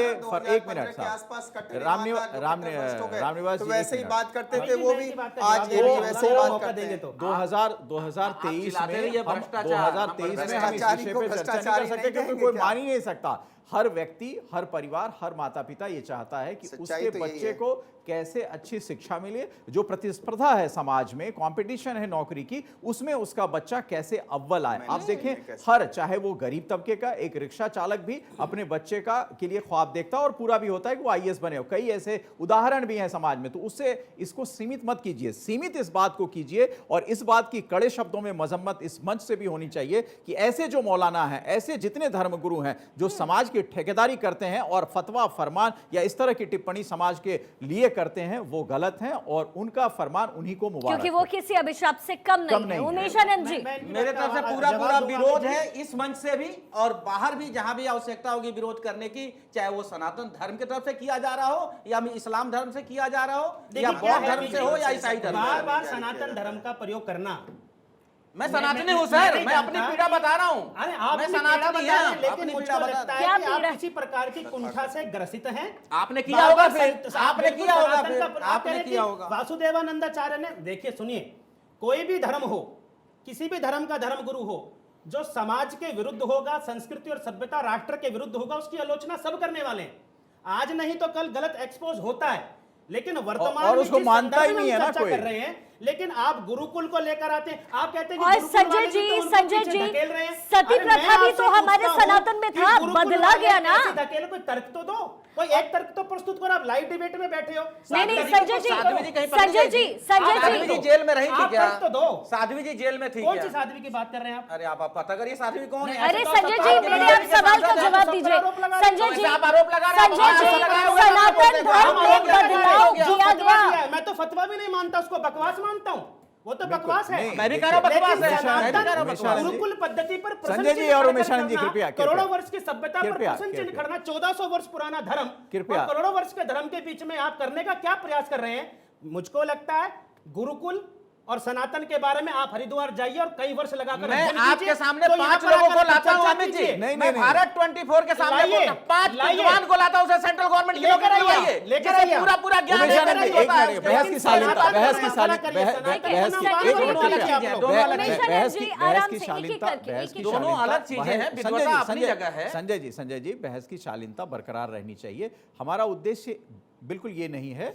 एक मिनट साहब रामनिवास तो जी, वैसे ही एक बात करते थे वो भी, बात आज ये भी वैसे ही बात करते हैं। 2023 चिल्लाते रहिए, में हम भ्रष्टाचार। 2023 में हम इस भ्रष्टाचारी विषय को पे चर्चा नहीं भ्रष्टाचारी कर सकते नहीं क्योंकि कहेंगे कोई क्या? मान ही नहीं सकता। हर व्यक्ति, हर परिवार, हर माता पिता ये चाहता है कि सच्चाई उसके तो यही बच्चे है। को कैसे अच्छी शिक्षा मिले, जो प्रतिस्पर्धा है समाज में, कंपटीशन है नौकरी की, उसमें उसका बच्चा कैसे अव्वल आए। आप देखें, हर चाहे वो गरीब तबके का एक रिक्शा चालक भी अपने बच्चे का के लिए ख्वाब देखता है और पूरा भी होता है कि वो आईएएस बने। कई ऐसे उदाहरण भी हैं समाज में। तो उससे इसको सीमित मत कीजिए, सीमित इस बात को कीजिए और इस बात की कड़े शब्दों में मजम्मत इस मंच से भी होनी चाहिए कि ऐसे जो मौलाना हैं, ऐसे जितने धर्मगुरु हैं जो समाज की ठेकेदारी करते हैं और फतवा फरमान या इस तरह की टिप्पणी समाज के लिए करते हैं, वो गलत हैं और उनका फरमान उन्हीं को मुबारक। क्योंकि वो किसी अभिशाप से कम नहीं है। उमेश आनंद जी, मेरे तरफ से पूरा विरोध है, इस मंच से भी और बाहर भी, जहां भी आवश्यकता होगी विरोध करने की, चाहे वो सनातन धर्म की तरफ से किया जा रहा हो या इस्लाम धर्म से किया जा रहा हो या बौद्ध धर्म से हो या ईसाई धर्म। बार बार सनातन धर्म का प्रयोग करना, मैं सनातनी हूँ सर, मैं अपनी पीड़ा बता रहा हूँ। अरे आप मैं सनातनी हूँ, लेकिन मुझको लगता है कि आप किसी प्रकार की कुंठा से ग्रसित हैं। आपने किया होगा फिर, आपने किया होगा फिर, आपने किया होगा। वासुदेवानंदाचार्य ने, देखिए सुनिए, कोई भी धर्म हो, किसी भी धर्म का धर्मगुरु हो, जो समाज के विरुद्ध होगा, संस्कृति और सभ्यता राष्ट्र के विरुद्ध होगा, उसकी आलोचना सब करने वाले हैं। आज नहीं तो कल गलत एक्सपोज होता है, लेकिन वर्तमान और में उसको जिस मानता ही संदर्भ में नहीं है हम ना चर्चा कोई। कर रहे हैं, लेकिन आप गुरुकुल को लेकर आते हैं, आप कहते हैं कि और गुरुकुल संजय वाले भी जी, तो उनको संजय पीछे जी, धकेल रहे हैं। सती अरे मैं प्रथा भी आपसे तो हमारे पूछता हूं सनातन में कि था, गुरुकुल बदला वाले गया ना। कैसे धकेले, कोई तर्क तो दो, कोई एक तर्क तो प्रस्तुत करो। आप लाइव डिबेट में बैठे हो। नहीं साध्वी संजय जी, साध्वी जी कहीं पकड़ी संजय गई जी, थी? संजय साध्वी जी, जी जेल में रही थी आप क्या? तर्क तो दो। साध्वी जी जेल में थी कौन क्या? सी साध्वी की बात कर रहे हैं आप? अरे आप पता करिए साध्वी कौन है। अरे तो संजय सरकार जी, के मेरे लिए आप सवाल का सांसद हैं, जवाब तो दीजिए। आरोप लगा रहे हैं। संजय जी, आप आरोप लगा रहे हैं, संजय जी, आप लगाए हुए हैं, आप सनातन बोलते हैं, धर्म में आप बोलते हैं, बदलाव हो गया। किया फतवा गया। दिया है, मैं तो फतवा भी नहीं मानता, उसको बकवास मानता हूँ। वो तो बकवास है। नहीं, मैं भी कह रहा हूं बकवास है, लेकिन मैं भी कह रहा हूं बकवास है। गुरुकुल पद्धति पर प्रश्न संजय जी चिन्ह और खड़ा उमेश आनंद जी, करना, कृपया, करोड़ों वर्ष की सभ्यता पर कृपया, प्रश्न चिन्ह कृपया। खड़ा, 1400 वर्ष पुराना धर्म कृपया। और करोड़ों वर्ष के धर्म के बीच में आप करने का क्या प्रयास कर रहे हैं? मुझको लगता है गुरुकुल और सनातन के बारे में आप हरिद्वार जाइए और कई वर्ष लगाकर मैं अध्ययन आपके कीजिए, सामने तो यहाँ 5 पर लोगों आकर को लाता हूं चर्चा अमित जी। कीजिए। नहीं, मैं नहीं, भारत 24 के सामने लाइए, बोलता हूं, 5 लाइए। विद्वान को लाता हूं, उसे सेंट्रल गवर्नमेंट की लेकर नौकरी आइए, दिलवाइए, लेकर जिसे आइए। पूरा ज्ञान उमेश है, आनंद जी, नहीं एक होता है मिनट, उसके। बहस की शालीनता, बहस की शालीनता, दोनों अलग चीजें हैं, विद्वता अपनी जगह है। संजय जी, बहस की शालीनता बरकरार रहनी चाहिए। हमारा उद्देश्य बिल्कुल ये नहीं है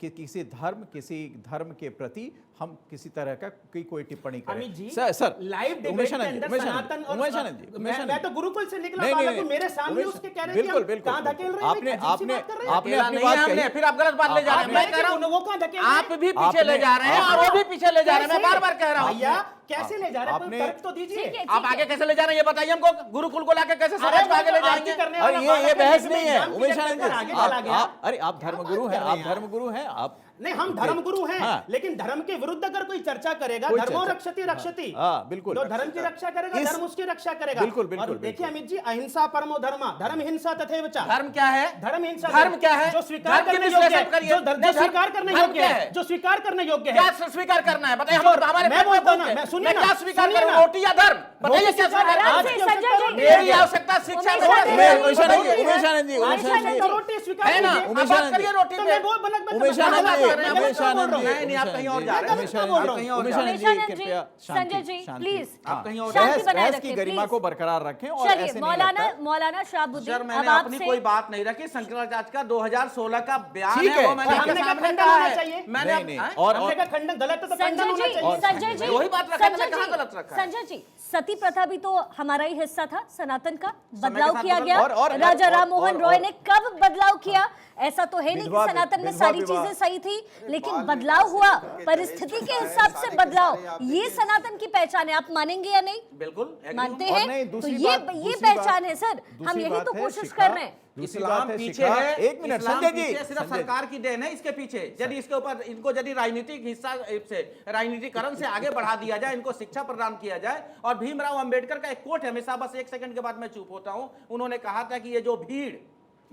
कि किसी धर्म के प्रति हम किसी तरह का कोई टिप्पणी करें। Amit ji, sir live debate Umesh के आनंद अंदर जी, सनातन और मैं तो गुरुकुल से निकला नहीं, बालक नहीं, हूं, मेरे सामने उमेश, उसके कह रहे हैं कि हम बिल्कुल, कहां धकेल रहे हैं? आपने अजीब सी बात कर रहे हैं। आपने अपनी नहीं बात है हमने, कही। फिर आप गलत बात ले जा रहे हैं। मैं कह रहा हूं वो कहां धकेल रहे हैं? आप भी पीछे ले जा रहे हैं और वो भी पीछे ले जा रहे हैं। मैं बार बार कह रहा हूं भैया कैसे ले जा रहे हैं? कोई आपने- तर्क तो दीजिए। आप आगे कैसे ले जा रहे हैं ये बताइए हमको। गुरुकुल को लाके कैसे समाज को आगे ले जाएंगे? अरे ये बहस नहीं है उमेश आनंद आगे चला जी। गया। अरे आप धर्मगुरु हैं, आप धर्मगुरु हैं, आप नहीं, हम धर्मगुरु हैं, हाँ। लेकिन धर्म के विरुद्ध अगर कोई चर्चा करेगा, कोई धर्मो चर्चा- रक्षति रक्षति, हाँ, बिल्कुल। जो धर्म की रक्षा करेगा, धर्म उसकी रक्षा करेगा। बिल्कुल, बिल्कुल, और देखिए बिल्कुल। अमित जी, अहिंसा परमो धर्म, धर्म हिंसा तथैव च। धर्म क्या है? धर्म हिंसा, धर्म क्या है? जो स्वीकार धर्म की करने योग्य विश्लेषण है, करिए। जो नहीं, स्वीकार करने धर्म योग्य क्या है, है? जो स्वीकार करने योग्य है। क्या स्वीकार करना है बताइए। जो- हमारे मैं बोलता ना, मैं सुनिए मैं ना, क्या स्वीकार सुनिए करूं? ना। रोटी या धर्म बताइए क्या स्वीकार करना आराम है? से संजय जी, मेरी आवश्यकता शिक्षा उमेश में आनंद है। जी, उमेश आनंद जी, उमेश आनंद जी, उमेश आनंद जी, रोटी स्वीकार है ना? कीजिए। आप उमेश बात आनंद करिए जी। रोटी तो पे। मैं बोल- मैं- मैं- उमेश मैं- आनंद मैं- जी, मैं- मैं- उमेश मैं- आनंद जी, मैं- नहीं, आप कहीं और जा रहे हैं। उमेश मैं आनंद कहीं जी, और उमेश जा रहे आनंद हैं। जी, उमेश आनंद कृपया जी, संजय जी, शांति, प्लीज, हाँ। आप कहीं और शांति बनाए बहस की रखें, गरिमा प्लीज। को बरकरार रखें और चलिए, ऐसे नहीं लगता। मौलाना शहाबुद्दीन, सर अब मैंने अपनी आपसे कोई बात नहीं रखी। शंकराचार्य का 2016 का बयान ठीक है, है, वो मैंने ठीक आपके है। सामने खंडन कहा होना है। चाहिए। मैंने नहीं, हैं? और हमने कहा खंडन गलत है तो खंडन संजय होना जी, चाहिए। संजय जी, वही बात रखा है, मैंने संजय कहाँ जी, गलत रखा है? संजय जी, सती प्रथा भी तो हमारा ही हिस्सा था, सनातन का। के बदलाव साथ किया बदल- गया। और- राजा और- राम मोहन और- रॉय ने कब बदलाव किया? ऐसा तो है नहीं कि विधवा- सनातन में विधवा सारी विवाह- चीजें सही थी, लेकिन बाल बदलाव विवाह से हुआ लेकर के परिस्थिति दहेज के प्रथा हिसाब है, से सारे के बदलाव। सारे आप ये देखिए। सनातन की पहचान है, आप मानेंगे या नहीं? बिल्कुल agree मानते हूं। और हैं? नहीं, तो दूसरी ये बात- ये दूसरी पहचान बात- है सर, हम दूसरी यही बात तो है कोशिश शिखा, कर रहे हैं। दूसरी इस्लाम बात है पीछे शिखा। है। एक मिनट इस्लाम संजय जी, पीछे सिर्फ संजय- सरकार की देन है। इसके पीछे यदि इसके ऊपर इनको यदि राजनीतिक हिस्सा से राजनीतिकरण से आगे बढ़ा दिया जाए, इनको शिक्षा प्रदान किया जाए। और भीमराव अंबेडकर का एक कोट है, हमेशा बस एक सेकंड के बाद मैं चुप होता हूं। उन्होंने कहा था कि ये जो भीड़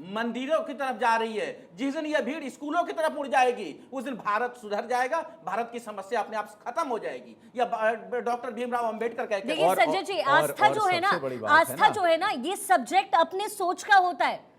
मंदिरों की तरफ जा रही है, जिस दिन यह भीड़ स्कूलों की तरफ मुड़ जाएगी, उस दिन भारत सुधर जाएगा, भारत की समस्या अपने आप खत्म हो जाएगी। यह डॉक्टर भीमराव अंबेडकर का एक देखिए और- संजय जी, और- आस्था और जो है ना, सबसे बड़ी बात है आस्था ना- जो है ना, ये सब्जेक्ट अपने सोच का होता है।